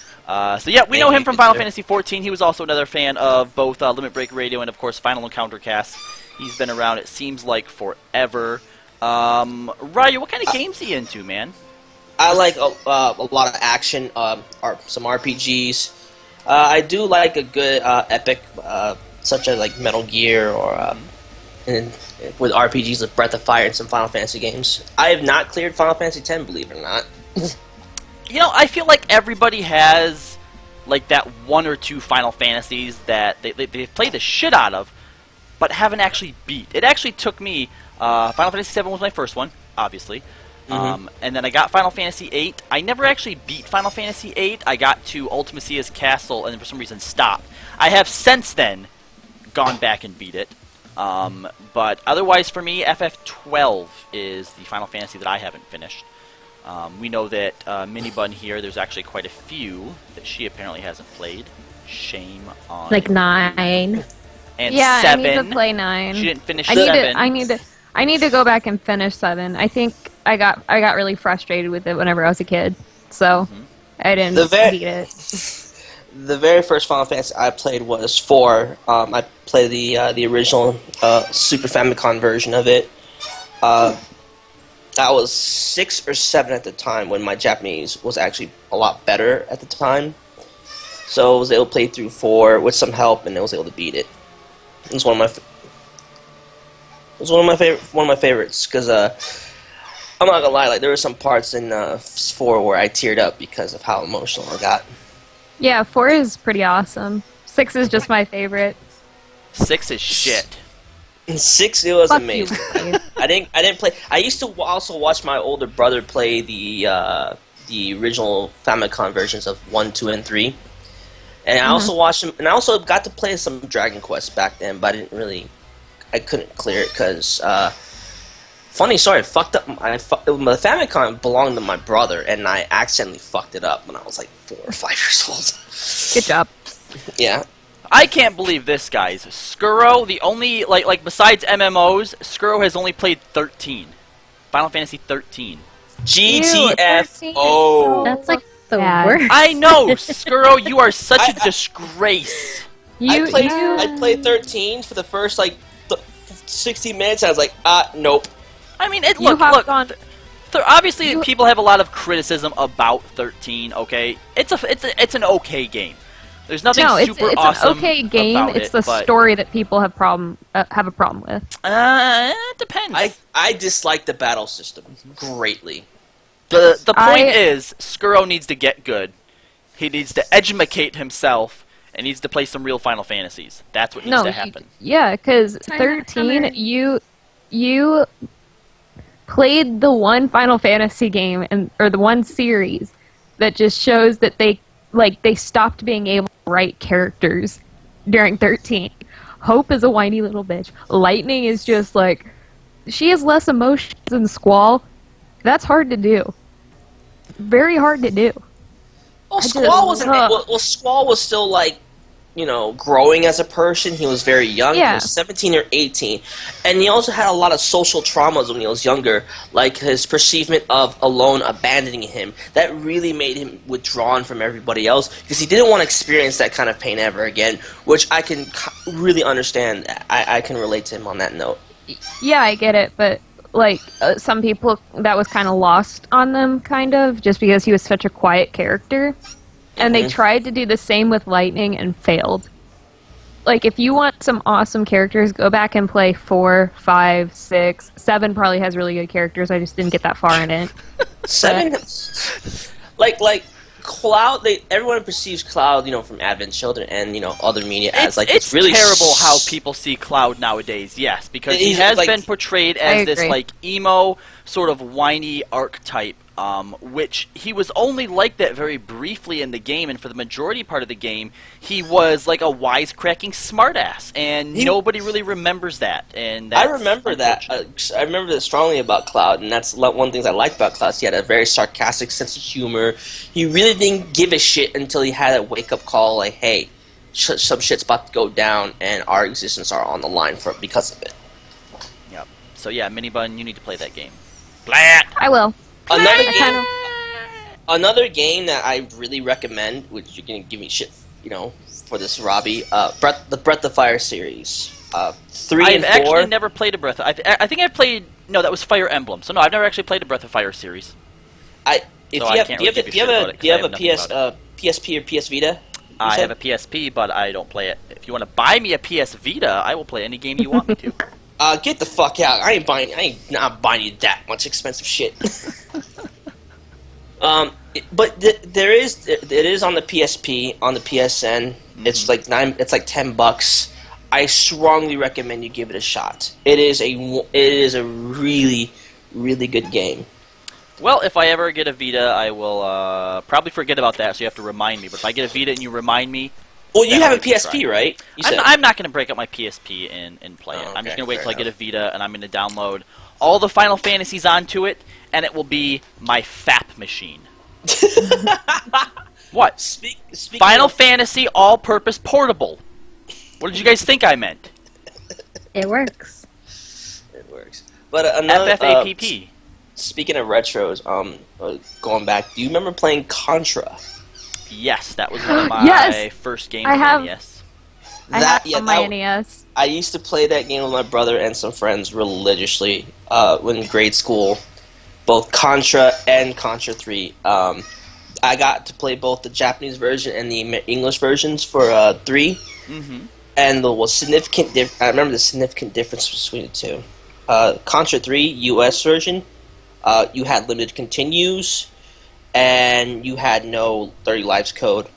So yeah, we know him from Final Fantasy XIV. He was also another fan of both Limit Break Radio and, of course, Final Encounter Cast. He's been around, it seems like, forever. Ryu, what kind of games are you into, man? I like a lot of action, or some RPGs. I do like a good epic, such as like Metal Gear, or and with RPGs like Breath of Fire and some Final Fantasy games. I have not cleared Final Fantasy X, believe it or not. You know, I feel like everybody has like that one or two Final Fantasies that they've played the shit out of, but haven't actually beat. It actually took me. Final Fantasy VII was my first one, obviously. And then I got Final Fantasy VIII. I never actually beat Final Fantasy VIII. I got to Ultimacia's Castle and for some reason stopped. I have since then gone back and beat it. But otherwise for me, FF12 is the Final Fantasy that I haven't finished. We know that Mini Bun here, there's actually quite a few that she apparently hasn't played. Shame on Like 9. And Yeah, 7. I need to play 9. She didn't finish I 7. need to go back and finish 7. I think I got really frustrated with it whenever I was a kid, so I didn't beat it. The very first Final Fantasy I played was 4. I played the original Super Famicom version of it. I was 6 or 7 at the time when my Japanese was actually a lot better at the time. So I was able to play through 4 with some help, and I was able to beat it. It was one of my favorites because I'm not gonna lie, like there were some parts in 4 where I teared up because of how emotional I got. Yeah, 4 is pretty awesome. 6 is just my favorite. 6 is shit. In 6, it was Fuck amazing. you. I didn't play. I used to also watch my older brother play the original Famicom versions of 1, 2, and 3. And I also watched him, and I also got to play some Dragon Quest back then, but I couldn't clear it because, funny story, I fucked up. The Famicom belonged to my brother, and I accidentally fucked it up when I was like 4 or 5 years old. Good job. Yeah. I can't believe this, guys. Skuro, the only, like besides MMOs, Skuro has only played 13. Final Fantasy 13. GTFO. That's like the bad. worst. I know, Skuro, you are such a disgrace. I played 13 for the first, 60 minutes, and I was like, nope. I mean, You hopped on. Obviously, people have a lot of criticism about 13. Okay, it's an okay game. There's nothing super it's awesome an okay game. about It's it, the but, story that people have a problem with. It depends. I dislike the battle system greatly. The point is, Skuro needs to get good. He needs to educate himself and needs to play some real Final Fantasies. That's what needs to happen. Yeah, because 13, you played the one Final Fantasy game or the one series that just shows that they stopped being able to write characters during 13. Hope is a whiny little bitch. Lightning is just she has less emotions than Squall. That's hard to do. Very hard to do. Well, Squall was still growing as a person. He was very young. Yeah. He was 17 or 18. And he also had a lot of social traumas when he was younger, like his perceivement of Alone abandoning him. That really made him withdrawn from everybody else because he didn't want to experience that kind of pain ever again, which I can really understand. I can relate to him on that note. Yeah, I get it, but some people, that was kind of lost on them, kind of, just because he was such a quiet character. And they tried to do the same with Lightning and failed. If you want some awesome characters, go back and play 4, 5, 6. 7 probably has really good characters. I just didn't get that far in it. 7, Cloud. Everyone perceives Cloud, from Advent Children and other media as it's really terrible how people see Cloud nowadays. Yes, because he has been portrayed as this emo sort of whiny archetype. Which he was only like that very briefly in the game, and for the majority part of the game, he was like a wisecracking smartass, and nobody really remembers that. And that's I remember that. I remember that strongly about Cloud, and that's one of the things I liked about Cloud. He had a very sarcastic sense of humor. He really didn't give a shit until he had a wake-up call, like, hey, some shit's about to go down, and our existence are on the line because of it. Yep. So yeah, Mini Bun, you need to play that game. Blat! I will. Another game that I really recommend, which you're gonna give me shit, for this, Robbie, the Breath of Fire series. 3 and 4. I've actually never played a Breath. I think I've played No, that was Fire Emblem. So no, I've never actually played a Breath of Fire series. Do you I have can't do you really have give you shit about it 'cause do you I have have a nothing PS about PSP or PS Vita? I said? have a PSP, but I don't play it. If you want to buy me a PS Vita, I will play any game you want me to. Get the fuck out! I ain't not buying you that much expensive shit. But it is on the PSP, on the PSN. It's like It's like $10. I strongly recommend you give it a shot. It is a really, really good game. Well, if I ever get a Vita, I will probably forget about that, so you have to remind me. But if I get a Vita and you remind me... Well, you then have I'll a give it PSP, try. right? You said. I'm not going to break up my PSP and play it. Oh, I'm just okay, going to wait fair till I get a enough. Vita, and I'm going to download all the Final Fantasies onto it, and it will be my FAP machine. What? Speaking Final of, Fantasy All-Purpose Portable. What did you guys think I meant? It works. it works. But another FFAPP. speaking of retros, going back, do you remember playing Contra? Yes, that was one of my Yes! first games I on have- NES. I have on my NES. I used to play that game with my brother and some friends religiously in grade school, both Contra and Contra 3. I got to play both the Japanese version and the English versions for 3. Mm-hmm. And I remember the significant difference between the two. Contra 3 US version, you had limited continues, and you had no 30 lives code.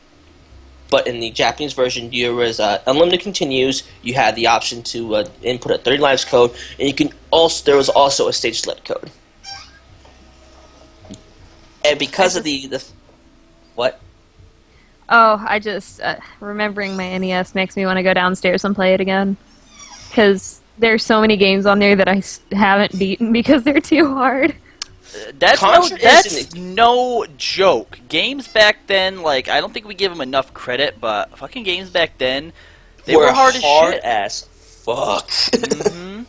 But in the Japanese version, there was unlimited continues. You had the option to input a 30 lives code, and there was also a stage select code. And because of the what? Oh, I just remembering my NES makes me want to go downstairs and play it again. Because there's so many games on there that I haven't beaten because they're too hard. That's no joke. Games back then, like, I don't think we give them enough credit, but fucking games back then, they were hard as shit. As fuck. Mm-hmm.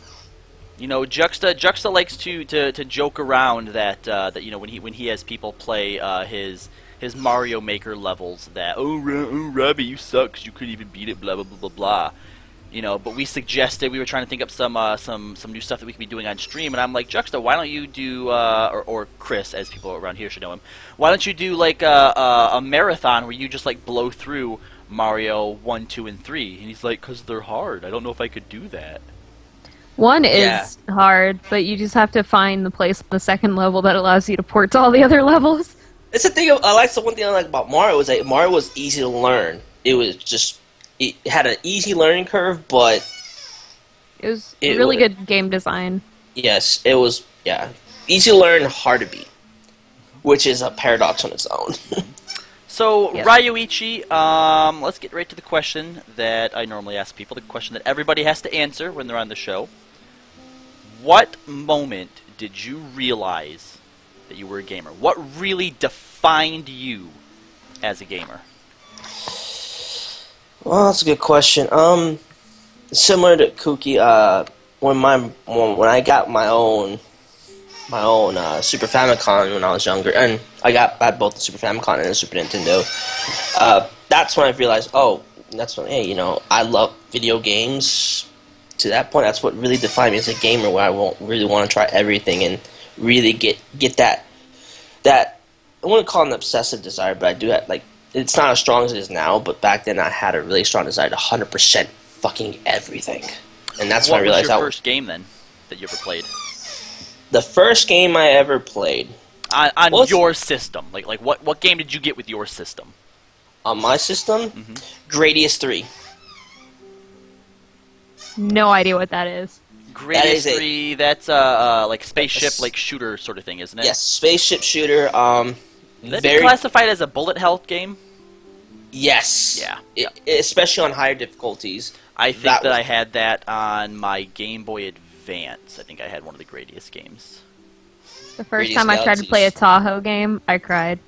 You know, Juxta likes to joke around that you know, when he has people play his Mario Maker levels, that Robbie, you suck 'cause you couldn't even beat it, blah blah blah blah blah. You know, but we were trying to think up some new stuff that we could be doing on stream, and I'm like, Juxta, why don't you do or Chris, as people around here should know him, why don't you do like a marathon where you just like blow through Mario 1, 2, and 3? And he's like, 'cause they're hard. I don't know if I could do that. One Yeah. is hard, but you just have to find the place on the second level that allows you to port to all the other levels. It's the thing. One thing I like about Mario was that Mario was easy to learn. It had an easy learning curve, but It was really good game design. yes, it was easy to learn, hard to beat, which is a paradox on its own. So, Yes. Ryuichi, let's get right to the question that I normally ask people, the question that everybody has to answer when they're on the show. What moment did you realize that you were a gamer? What really defined you as a gamer? Well, that's a good question. Similar to Kuki, when I got my own Super Famicom when I was younger, and I had both the Super Famicom and the Super Nintendo. That's when I realized, hey, you know, I love video games. To that point, that's what really defined me as a gamer, where I won't really want to try everything and really get that. I wouldn't call it an obsessive desire, but I do have, like, it's not as strong as it is now, but back then I had a really strong desire to 100% fucking everything. And that's when I realized What was your first game, then, that you ever played? the first game I ever played On your system. Like what game did you get with your system? on my system, Gradius 3. No idea what that is. Gradius 3, that's like spaceship, like shooter sort of thing, isn't it? Yes, spaceship shooter. Is that classified as a bullet hell game? Yes. Yeah. Especially on higher difficulties. I think that I had that on my Game Boy Advance. I think I had one of the Gradius games. The first Gradius time I tried to play a Galaxies. Tahoe game, I cried.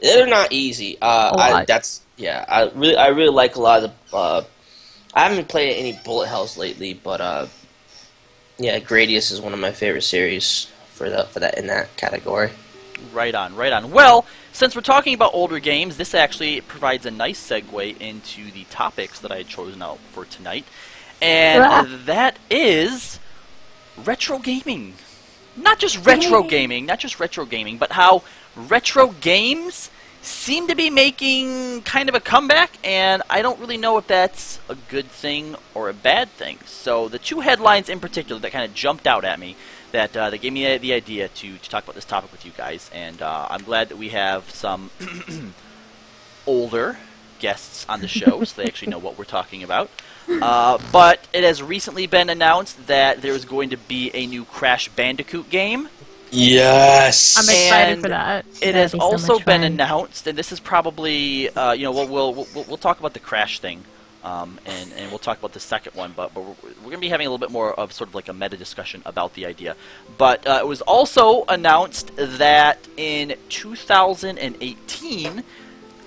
They're not easy. lot. I really like a lot of the. I haven't played any bullet hells lately, but yeah, Gradius is one of my favorite series for that in that category. Right on, right on. Well, since we're talking about older games, this actually provides a nice segue into the topics that I had chosen out for tonight. And that is, retro gaming. Not just retro gaming, but how retro games seem to be making kind of a comeback, and I don't really know if that's a good thing or a bad thing. So the two headlines in particular that kind of jumped out at me, that gave me the idea to talk about this topic with you guys, and I'm glad that we have some older guests on the show, so they actually know what we're talking about. But it has recently been announced that there is going to be a new Crash Bandicoot game. Yes. I'm excited And for that. It That'd has be so also much been fun. announced, and this is probably, we'll talk about the Crash thing, and we'll talk about the second one, but we're going to be having a little bit more of sort of like a meta discussion about the idea. But it was also announced that in 2018,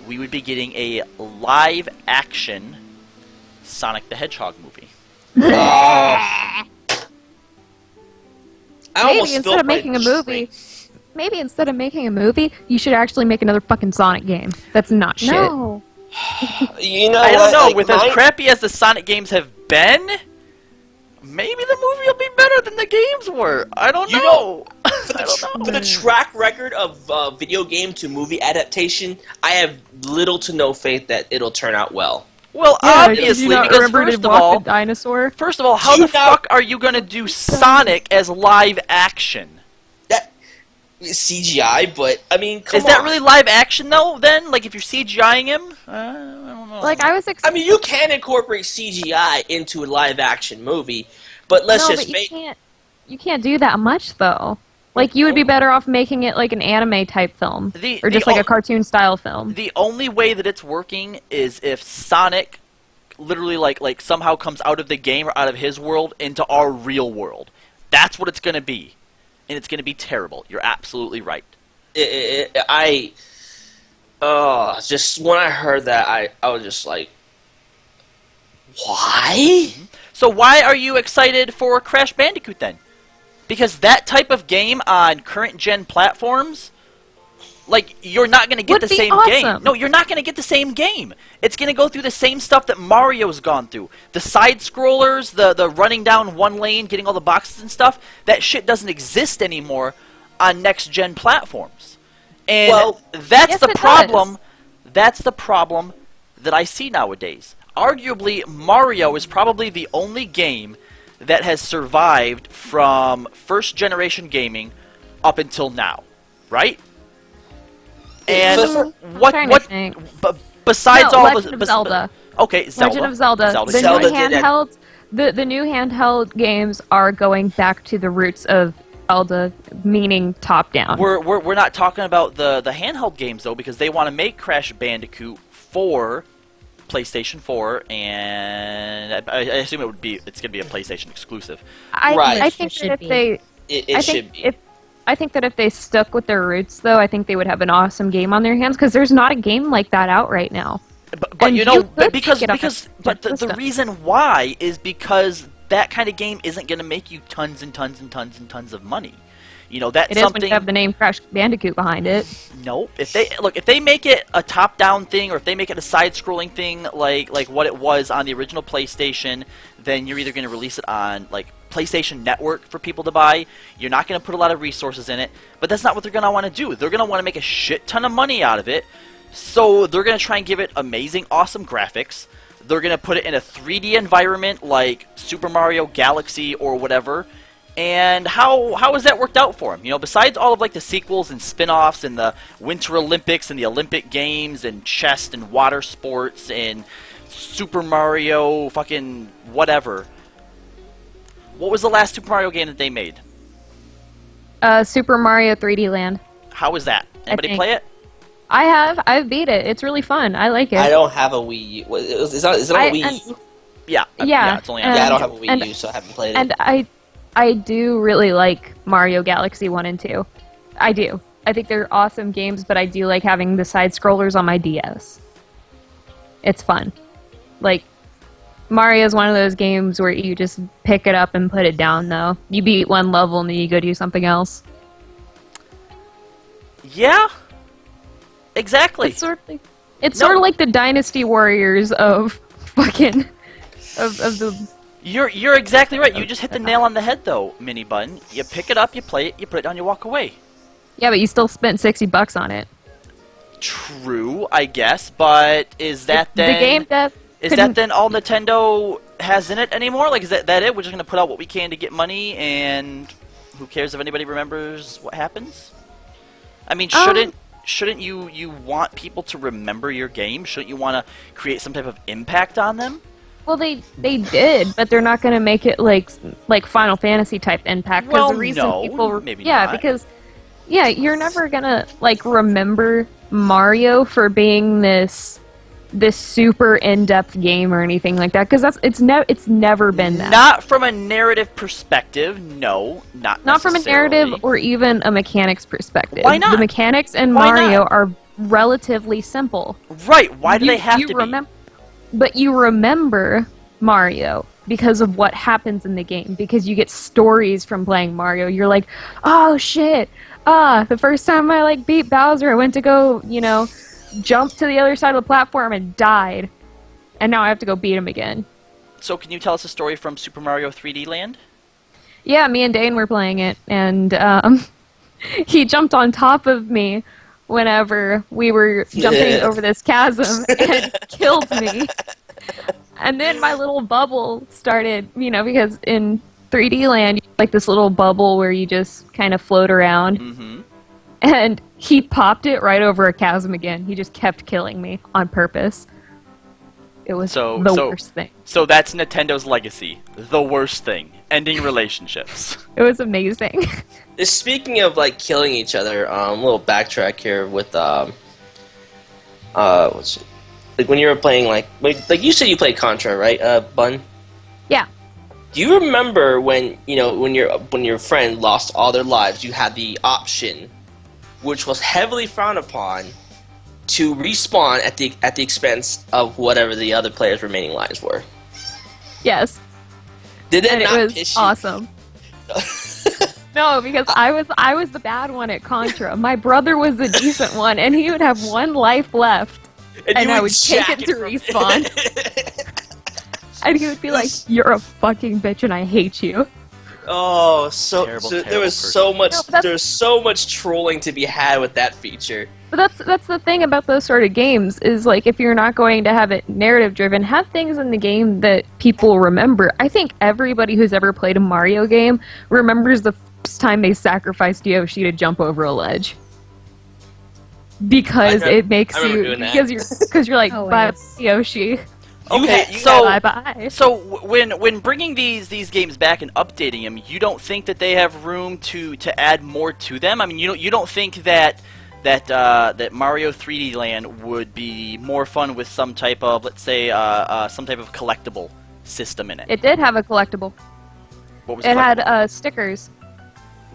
we would be getting a live-action Sonic the Hedgehog movie. I Maybe almost instead spilled of making a movie, you should actually make another fucking Sonic game. That's not shit. No. You know I don't what? know, Like, with as crappy as the Sonic games have been, maybe the movie will be better than the games were. I don't You know. For I don't know. for the track record of video game to movie adaptation, I have little to no faith that it'll turn out well. Well, obviously, because dinosaur? first of all, how Do you the not- fuck are you gonna do Sonic as live action? That CGI, but I mean, come Is that on. really live action though? Then, like, if you're CGIing him, I don't know. Like I was. I mean, you can incorporate CGI into a live action movie, but let's no, just but make. you can't do that much though. Like you would be better off making it like an anime type film, or just like a cartoon style film. The only way that it's working is if Sonic literally like somehow comes out of the game or out of his world into our real world. That's what it's gonna be, and it's gonna be terrible. You're absolutely right. Just when I heard that, I was just like, why? So why are you excited for Crash Bandicoot then? Because that type of game on current gen platforms, like, you're not going to get Would the be same awesome. game. No, you're not going to get the same game. It's going to go through the same stuff that Mario's gone through. The side scrollers, the running down one lane, getting all the boxes and stuff, that shit doesn't exist anymore on next gen platforms. And Well, that's yes, the it problem. That's the problem that I see nowadays. Arguably, Mario is probably the only game that has survived from first generation gaming up until now, right? And trying to think. besides No, all Legend the of Zelda. Okay, Zelda. Legend of Zelda. The Zelda new did that. handheld, the new handheld games are going back to the roots of Zelda, meaning top down. We're not talking about the handheld games though, because they want to make Crash Bandicoot for PlayStation 4, and I assume it's gonna be a PlayStation exclusive. Right. I think It should that if be. they, It should be. I think that if they stuck with their roots, though, I think they would have an awesome game on their hands because there's not a game like that out right now. But And you know, you could because pick it up but with the system. reason why is because that kind of game isn't gonna make you tons and tons and tons and tons of money. You know, that's It is when something. you have the name Crash Bandicoot behind it. Nope. If they make it a top-down thing, or if they make it a side-scrolling thing, like what it was on the original PlayStation, then you're either going to release it on like PlayStation Network for people to buy. You're not going to put a lot of resources in it, but that's not what they're going to want to do. They're going to want to make a shit ton of money out of it, so they're going to try and give it amazing, awesome graphics. They're going to put it in a 3D environment like Super Mario Galaxy or whatever. And how has that worked out for him? You know, besides all of like the sequels and spin-offs and the Winter Olympics and the Olympic Games and chess and water sports and Super Mario fucking whatever. What was the last Super Mario game that they made? Super Mario 3D Land. How was that? Anybody think- play it? I've beat it. It's really fun. I like it. I don't have a Wii U. Is it on Wii U? Yeah. Yeah, It's only on Yeah, I and- don't have a Wii and- U, so I haven't played it. And I do really like Mario Galaxy 1 and 2. I do. I think they're awesome games, but I do like having the side scrollers on my DS. It's fun. Like, Mario is one of those games where you just pick it up and put it down, though. You beat one level and then you go do something else. Yeah. Exactly. It's sort of like the Dynasty Warriors of fucking of the You're exactly right. You just hit the nail on the head, though, Mini Bun. You pick it up, you play it, you put it down, you walk away. Yeah, but you still spent $60 on it. True, I guess, but is that then... The game dev Is that then all Nintendo has in it anymore? Like, is that it? We're just going to put out what we can to get money, and who cares if anybody remembers what happens? I mean, shouldn't you want people to remember your game? Shouldn't you want to create some type of impact on them? Well, they did, but they're not going to make it like Final Fantasy type impact. Well, the reason no, people, maybe yeah, not. because you're never gonna remember Mario for being this super in-depth game or anything like that, because it's never been that. Not from a narrative perspective, no, not from a narrative or even a mechanics perspective. Why not? The mechanics in Why Mario not? are relatively simple. Right? Why do they have to be? But you remember Mario because of what happens in the game, because you get stories from playing Mario. You're like, oh shit, the first time I beat Bowser, I went to go, jump to the other side of the platform and died. And now I have to go beat him again. So can you tell us a story from Super Mario 3D Land? Yeah, me and Dane were playing it, and he jumped on top of me whenever we were jumping over this chasm and killed me. And then my little bubble started, because in 3D Land, you have, this little bubble where you just kind of float around. Mm-hmm. And he popped it right over a chasm again. He just kept killing me on purpose. It was the worst thing. So that's Nintendo's legacy. The worst thing. Ending relationships. It was amazing. Speaking of killing each other, a little backtrack here with what's it? When you were playing like you said you played Contra, right, Bun? Yeah. Do you remember when when your friend lost all their lives, you had the option, which was heavily frowned upon, to respawn at the expense of whatever the other player's remaining lives were? Yes. Did it and not it was piss you? awesome. No, because I was the bad one at Contra. My brother was the decent one, and he would have one life left, and I would take it to respawn. And he would be like, "You're a fucking bitch, and I hate you." Oh, Terrible there was person. so much. No, There's so much trolling to be had with that feature. But that's the thing about those sort of games is if you're not going to have it narrative driven, have things in the game that people remember. I think everybody who's ever played a Mario game remembers the first time they sacrificed Yoshi to jump over a ledge. Because it makes you because you're like, bye Yoshi. Okay, so bye bye. So when bringing these games back and updating them, you don't think that they have room to add more to them? I mean, you don't think that Mario 3D Land would be more fun with some type of, let's say, some type of collectible system in it? It did have a collectible. What was it had stickers.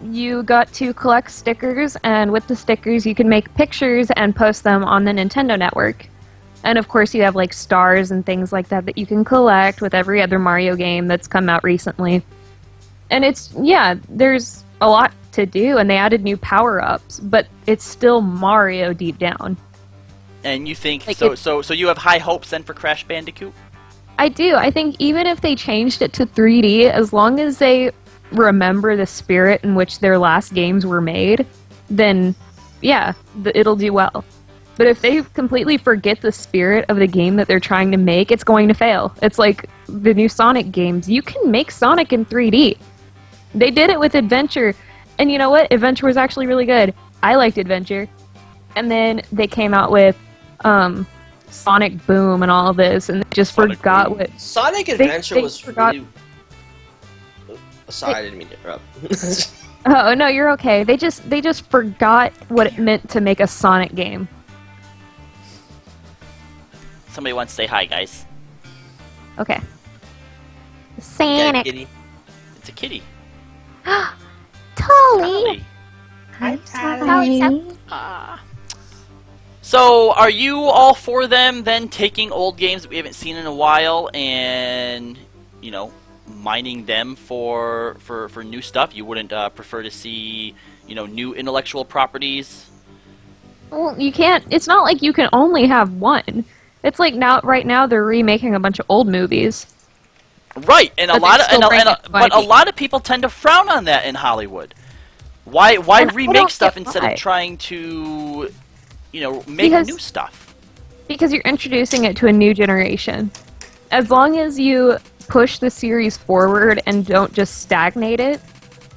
You got to collect stickers, and with the stickers you can make pictures and post them on the Nintendo Network. And of course you have stars and things like that you can collect with every other Mario game that's come out recently. And there's a lot to do, and they added new power-ups, but it's still Mario deep down. And you think so you have high hopes then for Crash Bandicoot? I do. I think even if they changed it to 3D, as long as they remember the spirit in which their last games were made, then it'll do well. But if they completely forget the spirit of the game that they're trying to make, it's going to fail. It's like the new Sonic games. You can make Sonic in 3D. They did it with Adventure. And you know what? Adventure was actually really good. I liked Adventure. And then they came out with Sonic Boom and all of this, and they just forgot what... Sonic Adventure was forgot... really... Sorry, I didn't mean to interrupt. Oh, no, you're okay. They just forgot what it meant to make a Sonic game. Somebody wants to say hi, guys. Okay. Sonic. Kitty. It's a kitty. Tolly. Hi, Tolly. So, are you all for them then taking old games that we haven't seen in a while and, mining them for new stuff? You wouldn't prefer to see, new intellectual properties? Well, you can't. It's not like you can only have one. It's like right now they're remaking a bunch of old movies. Right, and But they still bring it to but a IP. lot of people tend to frown on that in Hollywood. Why And I remake don't stuff get instead why. of trying to, make Because- new stuff? Because you're introducing it to a new generation. As long as you push the series forward and don't just stagnate it,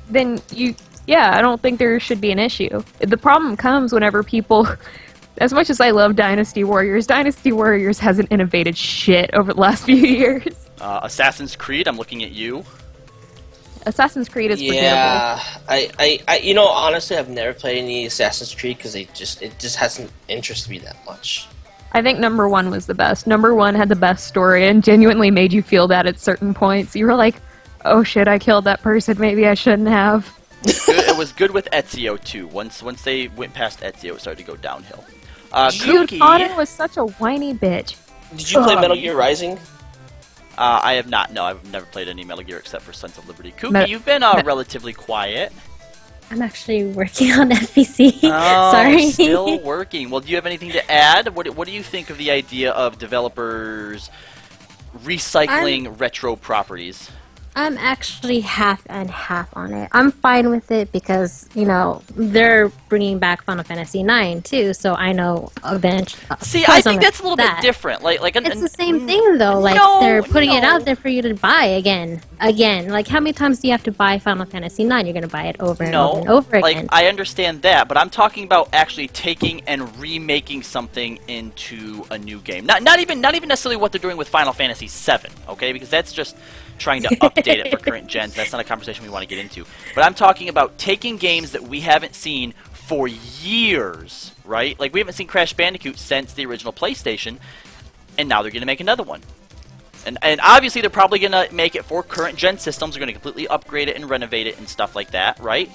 then I don't think there should be an issue. The problem comes whenever people, as much as I love Dynasty Warriors hasn't innovated shit over the last few years. Assassin's Creed, I'm looking at you. Assassin's Creed is forgettable. Yeah, honestly, I've never played any Assassin's Creed because it just hasn't interested me that much. I think number 1 was the best. Number 1 had the best story and genuinely made you feel that at certain points. You were like, oh shit, I killed that person, maybe I shouldn't have. It was good with Ezio too. Once they went past Ezio, it started to go downhill. Dude, Kooky, Connor was such a whiny bitch. Did you play Metal Gear Rising? I have not. No, I've never played any Metal Gear except for Sons of Liberty. Kooky, Me- you've been relatively quiet. I'm actually working on FBC. Oh, Sorry. still working. Well, do you have anything to add? What do you think of the idea of developers recycling retro properties? I'm actually half and half on it. I'm fine with it because, they're bringing back Final Fantasy IX too, so I know eventually. See, I think that's a little bit different. It's the same thing though. Like they're putting it out there for you to buy again. Like how many times do you have to buy Final Fantasy IX? You're gonna buy it over and over and over again. I understand that, but I'm talking about actually taking and remaking something into a new game. Not even necessarily what they're doing with Final Fantasy VII, okay? Because that's just trying to update it for current gens. That's not a conversation we want to get into. But I'm talking about taking games that we haven't seen for years, right? Like we haven't seen Crash Bandicoot since the original PlayStation, and now they're going to make another one. And obviously they're probably going to make it for current gen systems. They're going to completely upgrade it and renovate it and stuff like that, right?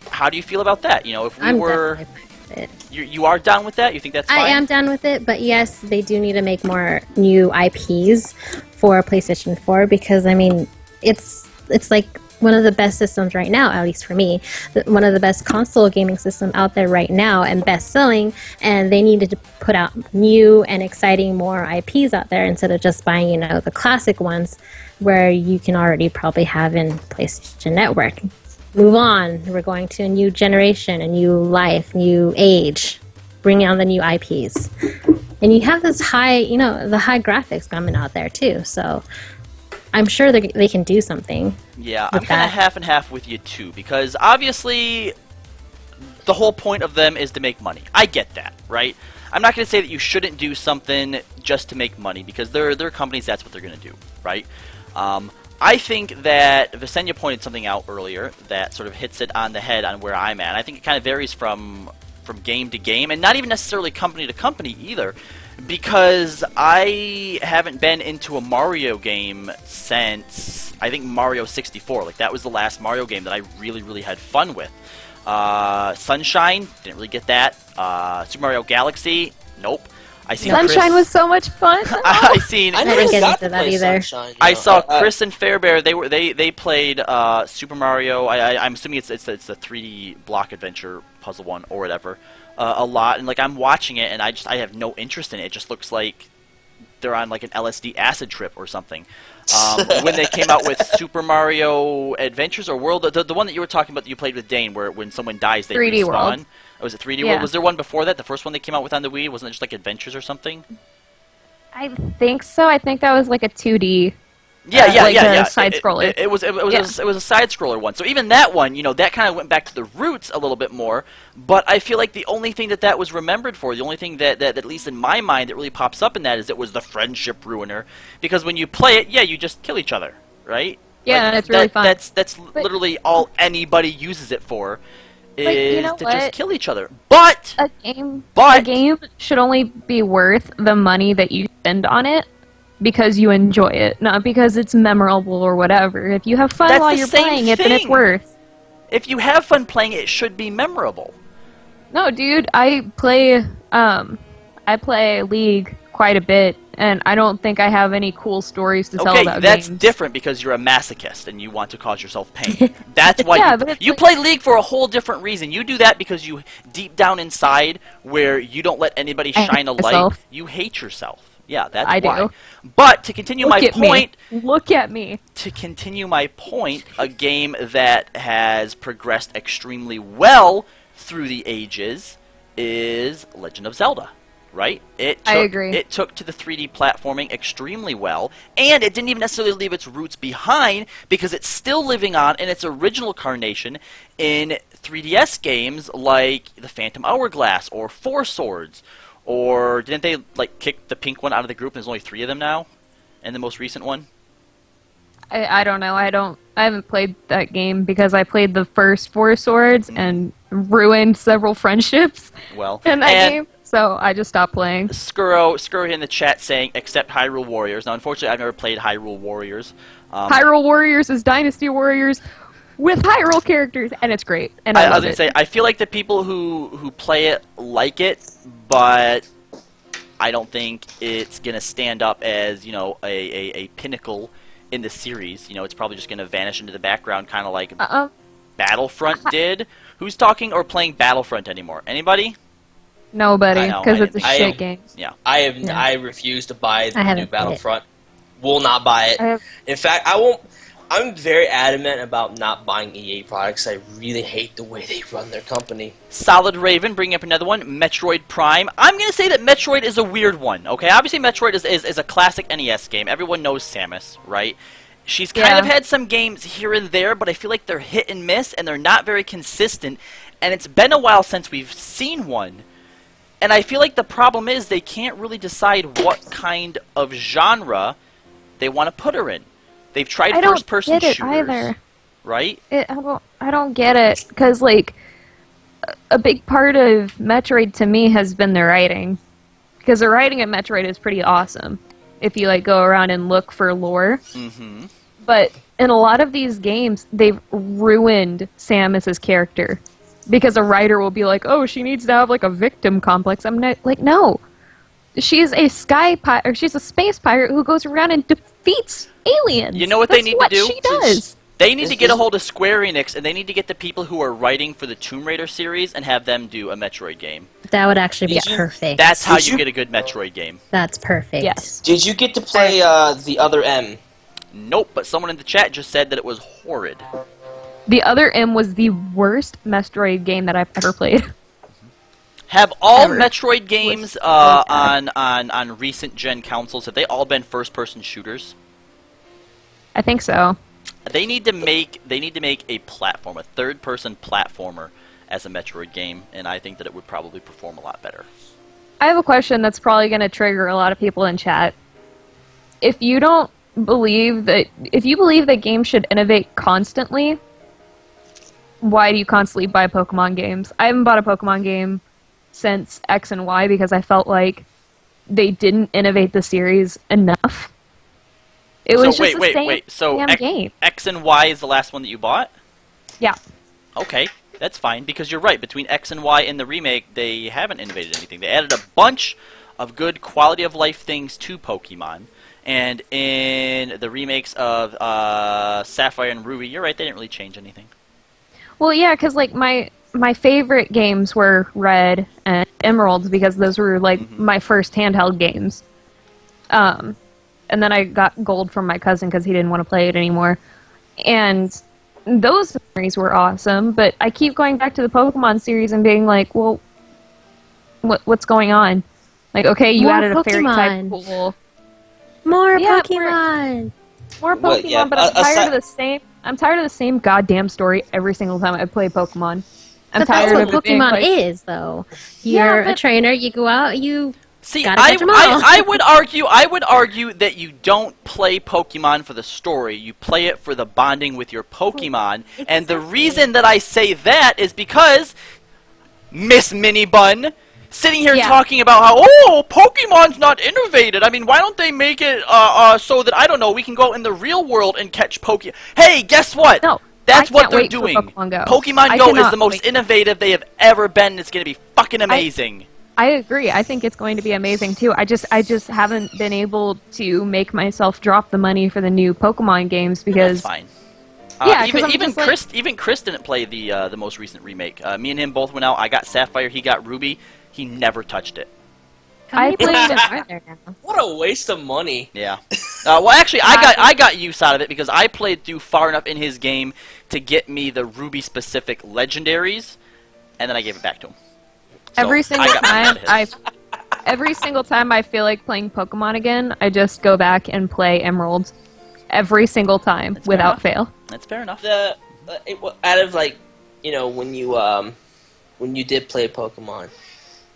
How do you feel about that? If we were... You are down with that? You think that's fine? I am down with it, but yes, they do need to make more new IPs for PlayStation 4 because, it's like one of the best systems right now, at least for me. One of the best console gaming systems out there right now and best-selling, and they needed to put out new and exciting more IPs out there instead of just buying, the classic ones where you can already probably have in PlayStation Network. Move on. We're going to a new generation, a new life, new age. Bring on the new IPs. And you have this high, the high graphics coming out there too. So I'm sure they can do something. Yeah, I'm kind of half and half with you too, because obviously the whole point of them is to make money. I get that, right? I'm not going to say that you shouldn't do something just to make money, because they're companies, that's what they're going to do, right? I think that Visenya pointed something out earlier that sort of hits it on the head on where I'm at. I think it kind of varies from game to game, and not even necessarily company to company either, because I haven't been into a Mario game since, I think, Mario 64. Like, that was the last Mario game that I really, really had fun with. Sunshine, didn't really get that. Super Mario Galaxy, nope. Sunshine was so much fun. I didn't get into that either. Sunshine, I saw Chris and Fairbear. They played Super Mario. I'm assuming it's the 3D block adventure puzzle one or whatever a lot. And I'm watching it, and I have no interest in it. It just looks like they're on like an LSD acid trip or something. When they came out with Super Mario Adventures or World, the one that you were talking about that you played with Dane, where when someone dies they 3D respawn. World. Oh, was it 3D Yeah. World? Was there one before that? The first one they came out with on the Wii? Wasn't it just like Adventures or something? I think so. I think that was like a 2D. Yeah. Side-scroller. It was a side-scroller one. So even that one, that kind of went back to the roots a little bit more. But I feel like the only thing that was remembered for, the only thing that at least in my mind that really pops up in that is it was the friendship ruiner. Because when you play it, you just kill each other, right? Yeah, it's really fun. That's literally all anybody uses it for. Is to what? just kill each other. But A game should only be worth the money that you spend on it because you enjoy it, not because it's memorable or whatever. If you have fun That's while the you're same playing it, then it's thing. worth. if you have fun playing it, it should be memorable. No, dude, I play League quite a bit, and I don't think I have any cool stories to tell about that's games. different because you're a masochist and you want to cause yourself pain. That's why Yeah, but it's you like- play League for a whole different reason. You do that because you, deep down inside, where you don't let anybody I hate shine a light, myself. you hate yourself. Yeah, that's I why. do. But to continue my point, Look at me. to continue my point, a game that has progressed extremely well through the ages is Legend of Zelda, right? I agree. It took to the 3D platforming extremely well, and it didn't even necessarily leave its roots behind because it's still living on in its original incarnation in 3DS games like the Phantom Hourglass or Four Swords. Or didn't they like kick the pink one out of the group and there's only 3 of them now? And the most recent one? I don't know. I haven't played that game because I played the first Four Swords and ruined several friendships Well, in that game. So I just stopped playing. Skuro here in the chat saying, except Hyrule Warriors. Now, unfortunately, I've never played Hyrule Warriors. Hyrule Warriors is Dynasty Warriors with Hyrule characters, and it's great. And I was love going it. to say, I feel like the people who play it like it, but I don't think it's going to stand up as, you know, a pinnacle in the series. You know, it's probably just going to vanish into the background, kind of like Battlefront did. Who's talking or playing Battlefront anymore? Anybody? Nobody, because it's a I shit game. Yeah. I refuse to buy the new haven't played it. Battlefront. Will not buy it. In fact, I won't. I'm very adamant about not buying EA products. I really hate the way they run their company. Solid Raven, bringing up another one, Metroid Prime. I'm going to say that Metroid is a weird one, okay? Obviously, Metroid is a classic NES game. Everyone knows Samus, right? She's kind of had some games here and there, but I feel like they're hit and miss, and they're not very consistent. And it's been a while since we've seen one. And I feel like the problem is they can't really decide what kind of genre they want to put her in. They've tried first-person shooters, either. right? I don't get it because like a big part of Metroid to me has been the writing, because the writing in Metroid is pretty awesome if you like go around and look for lore. Mm-hmm. But in a lot of these games, they've ruined Samus's character because a writer will be like, "Oh, she needs to have like a victim complex." I'm not like, no. She's a she's a space pirate who goes around and defeats aliens. You know what That's they need to do? She does. They need to get a hold of Square Enix, and they need to get the people who are writing for the Tomb Raider series and have them do a Metroid game. That would actually be perfect. That's how you get a good Metroid game. That's perfect. Yes. Did you get to play the other M? Nope, but someone in the chat just said that it was horrid. The other M was the worst Metroid game that I've ever played. Have all Ever. Metroid games on recent gen consoles, have they all been first-person shooters? I think so. They need to make a platform, a third-person platformer as a Metroid game, and I think that it would probably perform a lot better. I have a question that's probably going to trigger a lot of people in chat. If you believe that games should innovate constantly, why do you constantly buy Pokemon games? I haven't bought a Pokemon game since X and Y because I felt like they didn't innovate the series enough. It was just the same damn game. X and Y is the last one that you bought? Yeah. Okay, that's fine, because you're right. Between X and Y and the remake, they haven't innovated anything. They added a bunch of good quality of life things to Pokemon. And in the remakes of Sapphire and Ruby, you're right, they didn't really change anything. Well, yeah, because like my favorite games were Red and Emerald because those were like my first handheld games. And then I got Gold from my cousin because he didn't want to play it anymore. And those memories were awesome, but I keep going back to the Pokemon series and being like, well, what's going on? Like, okay, you More added a fairy type Pokemon. pool. More Yeah, Pokemon. More Pokemon, Well, yeah, but I'm tired of the same goddamn story every single time I play Pokemon. I'm But that's tired what of it being Pokemon like, is, though. You're a but- trainer. You go out. You See, gotta catch 'em all. I would argue that you don't play Pokemon for the story. You play it for the bonding with your Pokemon. And the reason that I say that is because Miss Minibun sitting here talking about how, oh, Pokemon's not innovated. I mean, why don't they make it so that, I don't know, we can go out in the real world and catch Pokemon. Hey, guess what? No. That's I what can't they're wait for doing. Pokemon Go. Pokemon I Go is cannot the most wait. innovative they have ever been. It's going to be fucking amazing. I agree. I think it's going to be amazing too. I just haven't been able to make myself drop the money for the new Pokemon games because That's fine. Yeah, 'cause I'm even just Chris didn't play the most recent remake. Me and him both went out. I got Sapphire. He got Ruby. He never touched it. I played it there now. What a waste of money. Yeah. Well, actually, I got use out of it because I played through far enough in his game to get me the Ruby-specific legendaries, and then I gave it back to him. So Every single time I feel like playing Pokemon again, I just go back and play Emeralds. Every single time, That's without fair fail. That's fair enough. Out of like, when you did play Pokemon,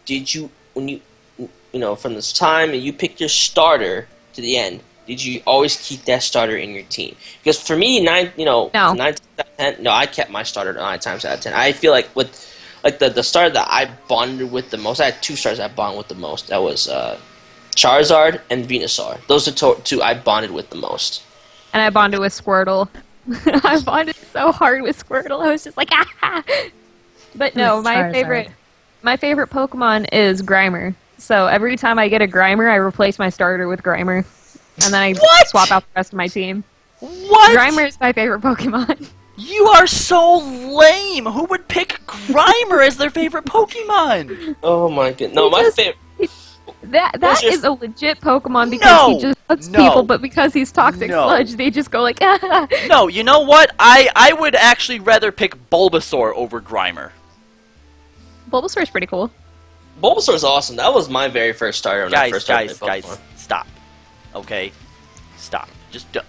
did you from this time and you picked your starter to the end? Did you always keep that starter in your team? Because for me, 9 times out of 10, no, I kept my starter 9 times out of 10. I feel like with the starter that I bonded with the most, I had 2 starters I bonded with the most. That was Charizard and Venusaur. Those are 2 I bonded with the most. And I bonded with Squirtle. I bonded so hard with Squirtle. I was just like, ah! But no, my favorite Pokemon is Grimer. So every time I get a Grimer, I replace my starter with Grimer. And then I swap out the rest of my team. What? Grimer is my favorite Pokemon. You are so lame! Who would pick Grimer as their favorite Pokemon? Oh my goodness. No, my favorite... That is a legit Pokemon because he just bugs people, but because he's Toxic Sludge, they just go like, ah! No, you know what? I would actually rather pick Bulbasaur over Grimer. Bulbasaur's pretty cool. Bulbasaur's awesome. That was my very first starter when I first started playing Pokemon. Guys, stop. Okay? Stop.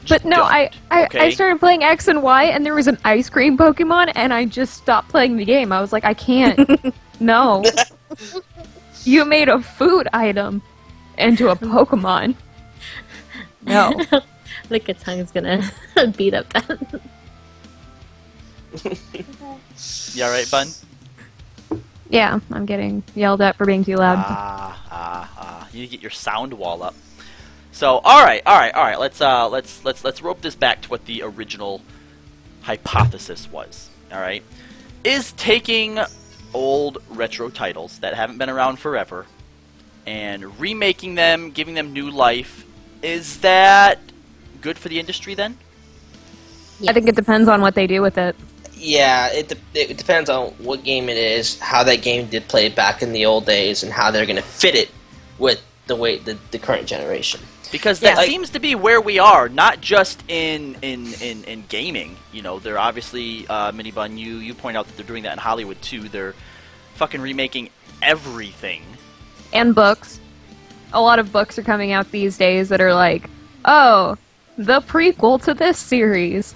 But no, don't, I started playing X and Y, and there was an ice cream Pokemon, and I just stopped playing the game. I was like, I can't. No. You made a food item into a Pokemon. No. Look at Tongue's gonna beat up that. You alright, Bun? Yeah, I'm getting yelled at for being too loud. You need to get your sound wall up. So, all right. Let's rope this back to what the original hypothesis was. All right, is taking old retro titles that haven't been around forever and remaking them, giving them new life, is that good for the industry then? Yes. I think it depends on what they do with it. Yeah, it depends on what game it is, how that game did play back in the old days, and how they're going to fit it with the current generation. Because that seems to be where we are, not just in gaming. They're obviously, Minibun, you point out that they're doing that in Hollywood too. They're fucking remaking everything. And books. A lot of books are coming out these days that are like, oh, the prequel to this series.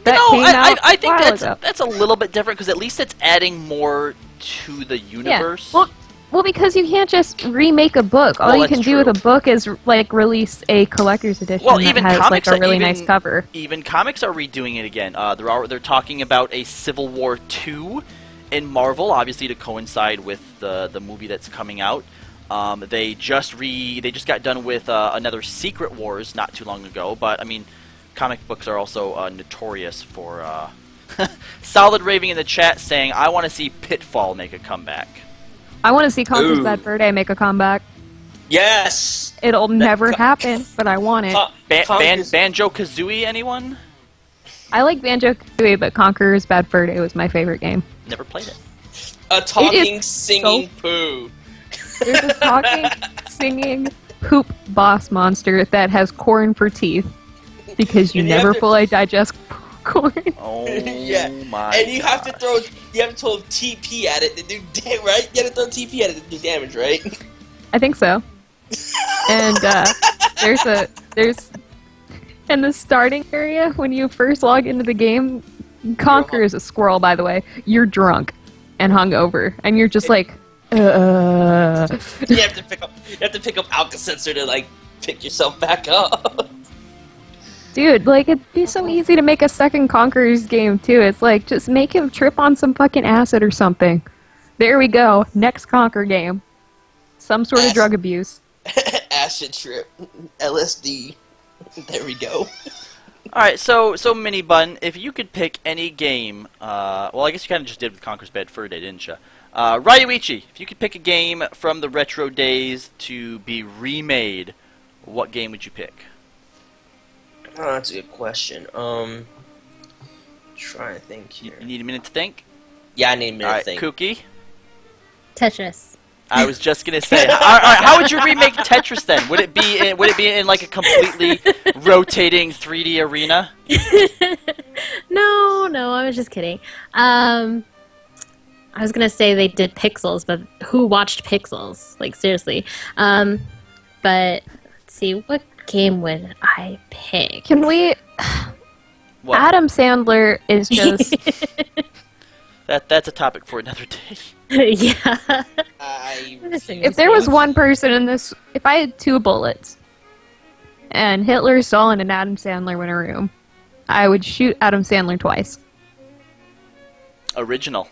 I think that's a little bit different because at least it's adding more to the universe. Yeah. Well, because you can't just remake a book. All you can do with a book is release a collector's edition that has a really nice cover. Even comics are redoing it again. They're talking about a Civil War II in Marvel, obviously to coincide with the movie that's coming out. They just got done with another Secret Wars not too long ago, but I mean, comic books are also notorious for Solid raving in the chat saying, I want to see Pitfall make a comeback. I want to see Conker's Bad Fur Day make a comeback. Yes! It'll never happen, but I want it. Banjo-Kazooie, anyone? I like Banjo-Kazooie, but Conker's Bad Fur Day was my favorite game. Never played it. A talking, singing poo. There's a talking, singing poop boss monster that has corn for teeth. Because you never fully digest corn. Oh yeah. My And you have gosh. to throw TP at it to do right? You have to throw TP at it to do damage, right? I think so. And there's in the starting area when you first log into the game, Conker is a squirrel, by the way. You're drunk and hungover, and you're just like, You have to pick up Alka-Seltzer to pick yourself back up. Dude, it'd be so easy to make a second Conker's game, too. It's just make him trip on some fucking acid or something. There we go. Next Conker game. Some sort of drug abuse. Acid trip. LSD. There we go. Alright, so Mini Bun, if you could pick any game, well, I guess you kind of just did with Conker's Bad Fur Day, didn't you? Ryuichi, if you could pick a game from the retro days to be remade, what game would you pick? Oh, that's a good question. Trying to think here. You need a minute to think? Yeah, I need a minute to Alright, think. Kooky? Tetris. I was just gonna say, alright, how would you remake Tetris then? Would it be in like a completely rotating 3D arena? No, I was just kidding. I was gonna say they did Pixels, but who watched Pixels? Like seriously. But let's see, what game would I pick? Can we? What? Adam Sandler is just. That's a topic for another day. Yeah. If there was one person in this, if I had 2 bullets, and Hitler, Stalin, and Adam Sandler were in a room, I would shoot Adam Sandler twice. Original.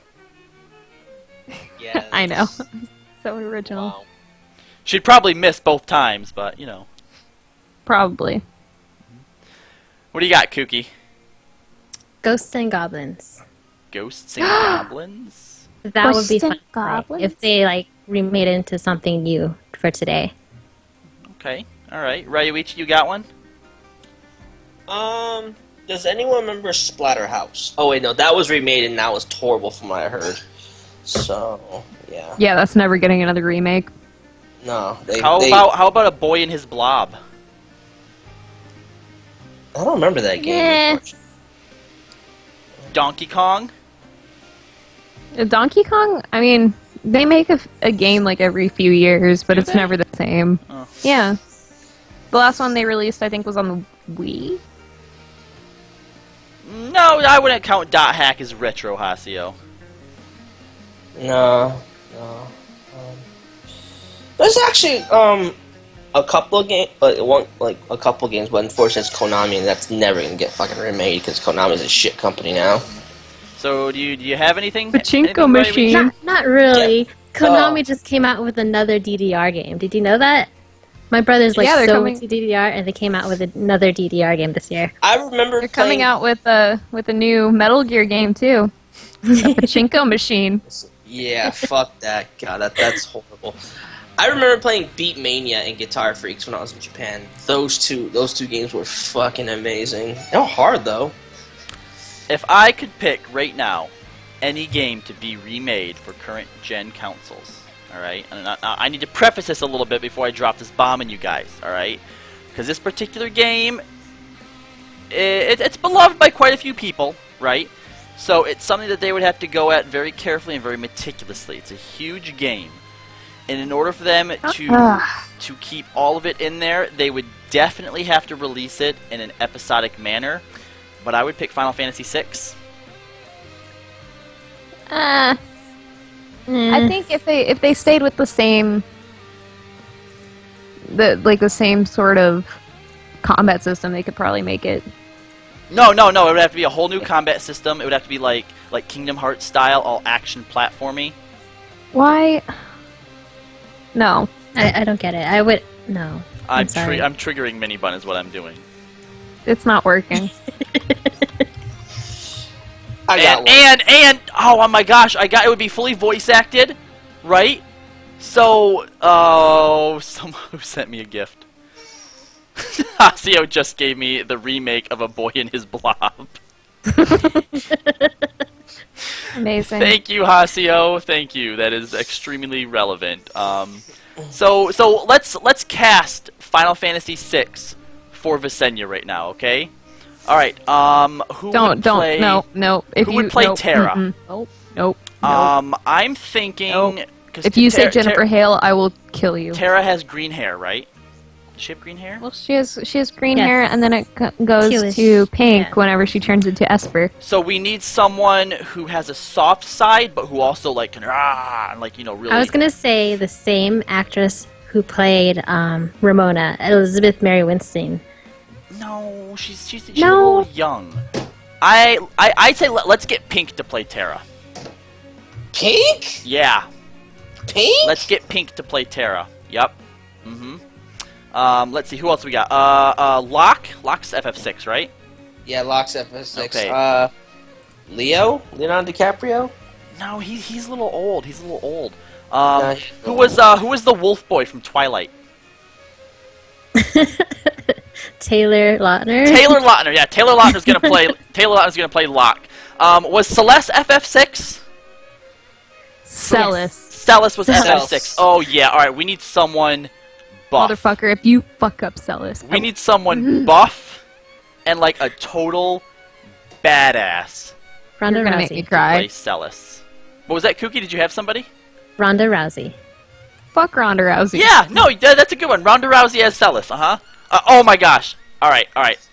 Yeah. I know. So original. Wow. She'd probably miss both times, but you know. Probably. What do you got, Kooky? Ghosts and Goblins. Ghosts and goblins? That would be Ghosts and fun to play Goblins? if they like remade it into something new for today. Okay, alright. Ryuichi, you got one? Does anyone remember Splatterhouse? Oh wait, no, that was remade and that was horrible from what I heard. So, yeah. Yeah, that's never getting another remake. No, How about A Boy and His Blob? I don't remember that game. Yeah. Donkey Kong? Donkey Kong? I mean, they make a game like every few years, but it's never the same. Oh. Yeah. The last one they released, I think, was on the Wii. No, I wouldn't count Dot Hack as retro, Hasio. No. There's actually a couple of games, a couple of games, but unfortunately it's Konami, and that's never gonna get fucking remade because Konami's a shit company now. So do you have anything? Pachinko Anything, machine. Ryuichi? Not really. Yeah. Konami Oh. just came out with another DDR game. Did you know that? My brother's like Yeah, they're so coming- into DDR, and they came out with another DDR game this year. I remember They're coming out with a new Metal Gear game too. A Pachinko machine. Yeah, fuck that. God, that's horrible. I remember playing Beat Mania and Guitar Freaks when I was in Japan. Those two games were fucking amazing. They were hard though. If I could pick right now any game to be remade for current gen consoles, alright? And I need to preface this a little bit before I drop this bomb on you guys, alright? Because this particular game, it's beloved by quite a few people, right? So it's something that they would have to go at very carefully and very meticulously. It's a huge game. And in order for them to keep all of it in there, they would definitely have to release it in an episodic manner. But I would pick Final Fantasy VI. I think if they stayed with the same same sort of combat system, they could probably make it. No. It would have to be a whole new combat system. It would have to be like Kingdom Hearts style, all action platformy. Why? No. I don't get it. I would no. I'm sorry. triggering Mini Bun is what I'm doing. It's not working. I got one. And oh my gosh, it would be fully voice acted, right? So someone who sent me a gift. Hasio just gave me the remake of A Boy and His Blob. Amazing. Thank you, Hasio. Thank you. That is extremely relevant. So let's cast Final Fantasy VI for Visenya right now, okay? All right. Who would play? No. Who would play Terra? Nope. I'm thinking. Nope. 'cause If you say Ter- Jennifer Hale, I will kill you. Terra has green hair, right? Does she have green hair? Well, she has green Yes. hair, and then it goes Tealish. to pink Yeah. whenever she turns into Esper. So we need someone who has a soft side, but who also can really. I was gonna say the same actress who played Ramona, Elizabeth Mary Winstein. No, she's a No. little young. I'd say let's get Pink to play Terra. Pink? Yeah, Pink? let's get Pink to play Terra. Yep. Let's see who else we got. Locke's FF6, right? Yeah, Locke's FF6. Okay. Leonardo DiCaprio? No, he's a little old. He's a little old. No, he's Who old. was the wolf boy from Twilight? Taylor Lautner. Taylor Lautner. Yeah, Taylor Lautner's gonna play. Taylor Lautner's gonna play Locke. Was Celeste FF6? Celis. Celis was Celis. FF6. Oh, yeah, alright, we need someone buff. Motherfucker, if you fuck up Celis. We need someone buff and, like, a total badass Ronda You're gonna make me Rousey. to cry. play Celis. What was that, Kookie? Did you have somebody? Ronda Rousey. Fuck Ronda Rousey. Yeah, no, that's a good one. Ronda Rousey as Celis, oh my gosh. Alright.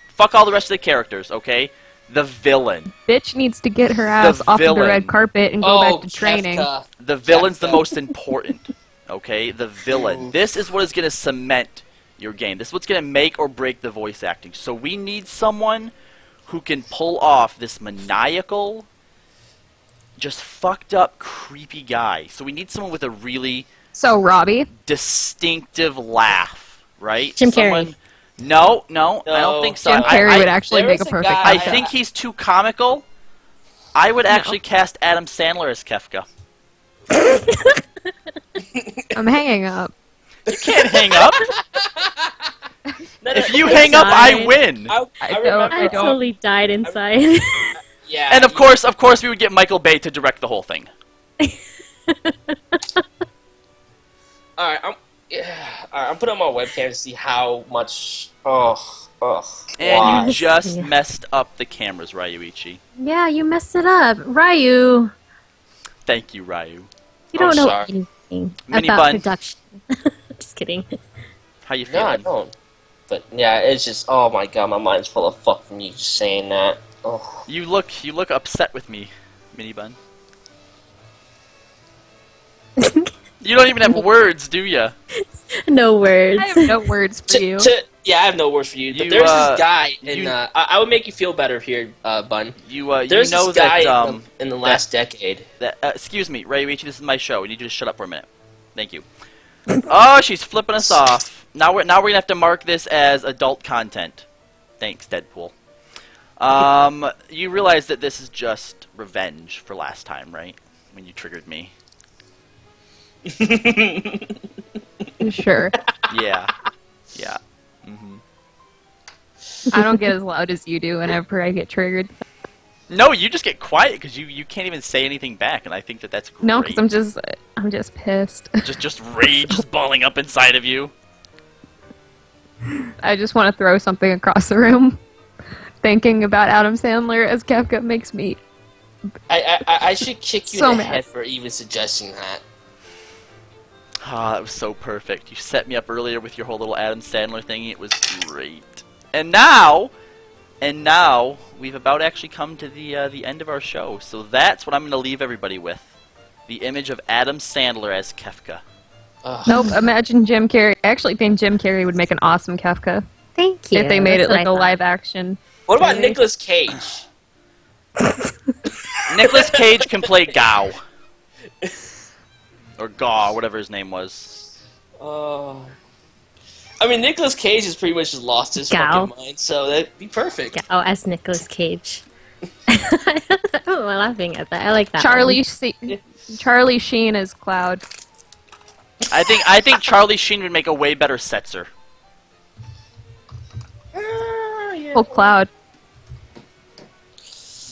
Fuck all the rest of the characters, okay? The villain. Bitch needs to get her ass off of the villain. red carpet and go back to training. Kefka. The villain's the Kefka. most important, okay? The villain. This is what is going to cement your game. This is what's going to make or break the voice acting. So we need someone who can pull off this maniacal, just fucked up, creepy guy. So we need someone with a really So, Robbie. distinctive laugh, right? Jim Someone... Carrey. No, I don't No. think so. Jim Carrey would actually there make a was a perfect guy- I Kefka. think he's too comical. I would actually cast Adam Sandler as Kefka. I'm hanging up. You can't hang up. No, If you I hang up, I died. win. I I remember. don't- I totally died inside. Yeah. And of course, we would get Michael Bay to direct the whole thing. Alright, I'm putting on my webcam to see how much. Ugh. And Why? you just Yeah. messed up the cameras, Ryuichi. Yeah, you messed it up. Ryu, Thank you, Ryu. you don't know sorry. anything Mini about bun. production. Just kidding. How you No, I feeling? don't. But yeah, it's just. Oh my god, my mind's full of fuck from you just saying that. Oh. You look upset with me, Minibun. You don't even have words, do ya? No words. I have no words for you. Yeah, I have no words for you. But You, there's this guy, and you- I would make you feel better here, Bun. You There's know this guy that in the last decade. excuse me, Ryuichi, this is my show. I need you to shut up for a minute. Thank you. Oh, she's flipping us off. Now we're gonna have to mark this as adult content. Thanks, Deadpool. You realize that this is just revenge for last time, right? When you triggered me. Sure. Yeah. Yeah. hmm I don't get as loud as you do whenever I get triggered. No, you just get quiet because you can't even say anything back, and I think that's great. No, because I'm just pissed. just rage is balling up inside of you. I just want to throw something across the room. Thinking about Adam Sandler as Kefka makes me I should kick you So in the mad. head for even suggesting that. Ah, that was so perfect. You set me up earlier with your whole little Adam Sandler thing. It was great. And now we've about actually come to the end of our show. So that's what I'm going to leave everybody with: the image of Adam Sandler as Kefka. Ugh. Nope, imagine Jim Carrey. I actually think Jim Carrey would make an awesome Kefka Thank you. if they made That's it like what a I live action. What about Really? Nicolas Cage? Nicolas Cage can play Gao. Or Gaw, whatever his name was. I mean, Nicolas Cage has pretty much just lost his Gal. fucking mind, so that'd be perfect. thought. Oh, as Nicolas Cage. I'm laughing at that. I like that. Charlie Sheen as Cloud. I think Charlie Sheen would make a way better Setzer. Oh, Cloud.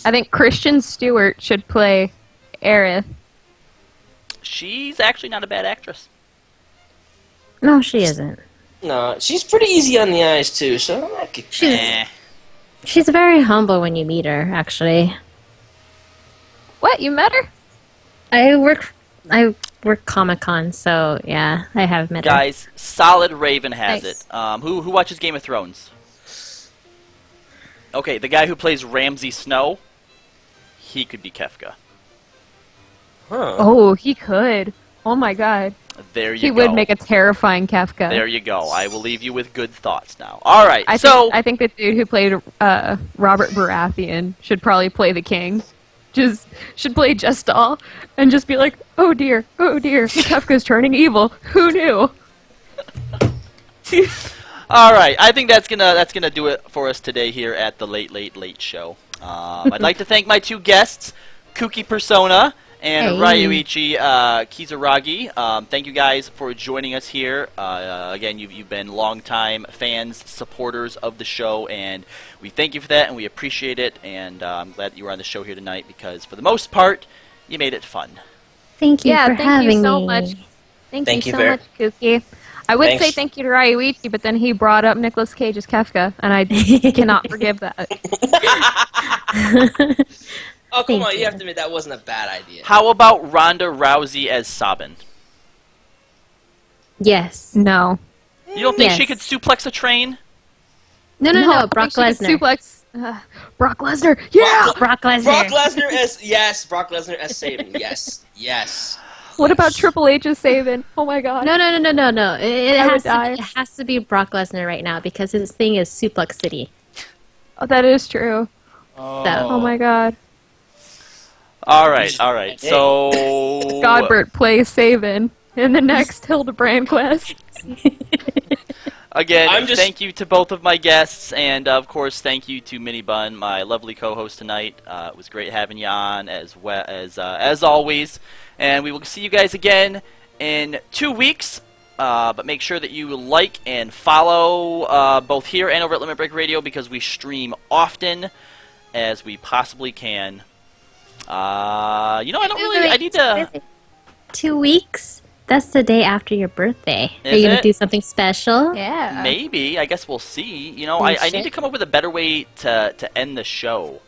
I think Kristen Stewart should play Aerith. She's actually not a bad actress. No, she isn't. No, she's pretty easy on the eyes too, so I'm not get She's Eh. she's very humble when you meet her. Actually, What? You met her? I work Comic-Con, so yeah, I have met her. Guys, Solid Raven has Nice. it. Who watches Game of Thrones? Okay, the guy who plays Ramsay Snow, he could be Kefka. Huh. Oh, he could. Oh my god. There you He go. would make a terrifying Kefka. There you go. I will leave you with good thoughts now. All right, I think the dude who played Robert Baratheon should probably play the king. Should play Jestal and just be like, oh dear, Kefka's turning evil. Who knew? All right, I think that's gonna do it for us today here at the Late Show. I'd like to thank my two guests, Kuki Persona and Hey. Ryuichi Kizuragi. Thank you guys for joining us here. Again, you've been longtime fans, supporters of the show, and we thank you for that, and we appreciate it. And I'm glad that you were on the show here tonight because, for the most part, you made it fun. Thank you Yeah, for thank having you so me. much. Thank Thank you you so very- much, Kookie. I would Thanks. say thank you to Ryuichi, but then he brought up Nicolas Cage's Kefka, and I cannot forgive that. Oh, come Thank on, you you. have to admit that wasn't a bad idea. How about Ronda Rousey as Sabin? Yes. No. You don't think she Yes. could suplex a train? No, I think Brock she could Lesnar. suplex. Brock Lesnar. Yeah. Brock Lesnar. Brock Lesnar as yes, Brock Lesnar as Sabin. Yes. What about Triple H's Sabin? Oh my god. No. It I would has to. die. It has to be Brock Lesnar right now because his thing is Suplex City. Oh, that is true. Oh my god. All right. So Godbert plays Sabin in the next Hildebrand quest. again, thank you to both of my guests, and of course, thank you to Mini Bun, my lovely co-host tonight. It was great having you on, as well as always. And we will see you guys again in 2 weeks. But make sure that you like and follow both here and over at Limit Break Radio because we stream often as we possibly can. I don't really. I need to. 2 weeks. That's the day after your birthday. Are Is you gonna it? do something special? Yeah. Maybe. I guess we'll see. Oh, I need shit. to come up with a better way to end the show.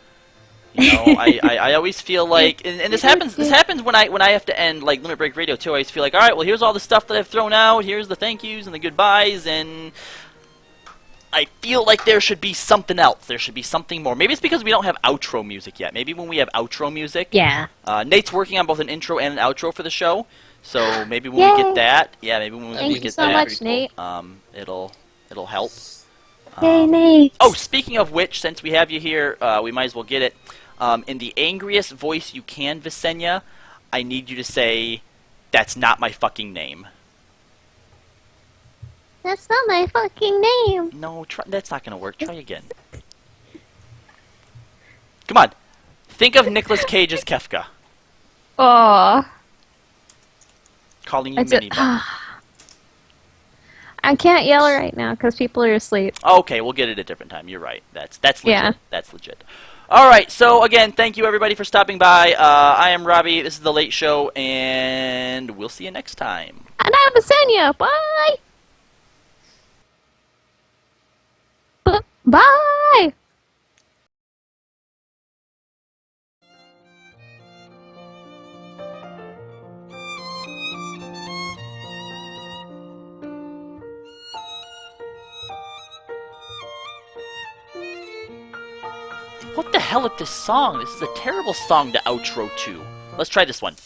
I always feel like, and this happens when I have to end like Limit Break Radio too. I always feel like, all right, well, here's all the stuff that I've thrown out. Here's the thank yous and the goodbyes, and I feel like there should be something else. There should be something more. Maybe it's because we don't have outro music yet. Maybe when we have outro music, Yeah. Nate's working on both an intro and an outro for the show. So maybe when we get that, maybe when we Thank you get so that, much, Nate. it'll help. Hey, Nate. Oh, speaking of which, since we have you here, we might as well get it. In the angriest voice you can, Visenya, I need you to say, "That's not my fucking name." That's not my fucking name. No, that's not gonna work. Try again. Come on. Think of Nicolas Cage as Kefka. Aw. Calling you That's it. Mini Bun. I can't yell right now because people are asleep. Okay, we'll get it a different time. You're right. That's legit. Yeah. That's legit. All right. So again, thank you everybody for stopping by. I am Robbie. This is the Late Show, and we'll see you next time. And I'm Visenya. Bye. Bye. What the hell is this song? This is a terrible song to outro to. Let's try this one.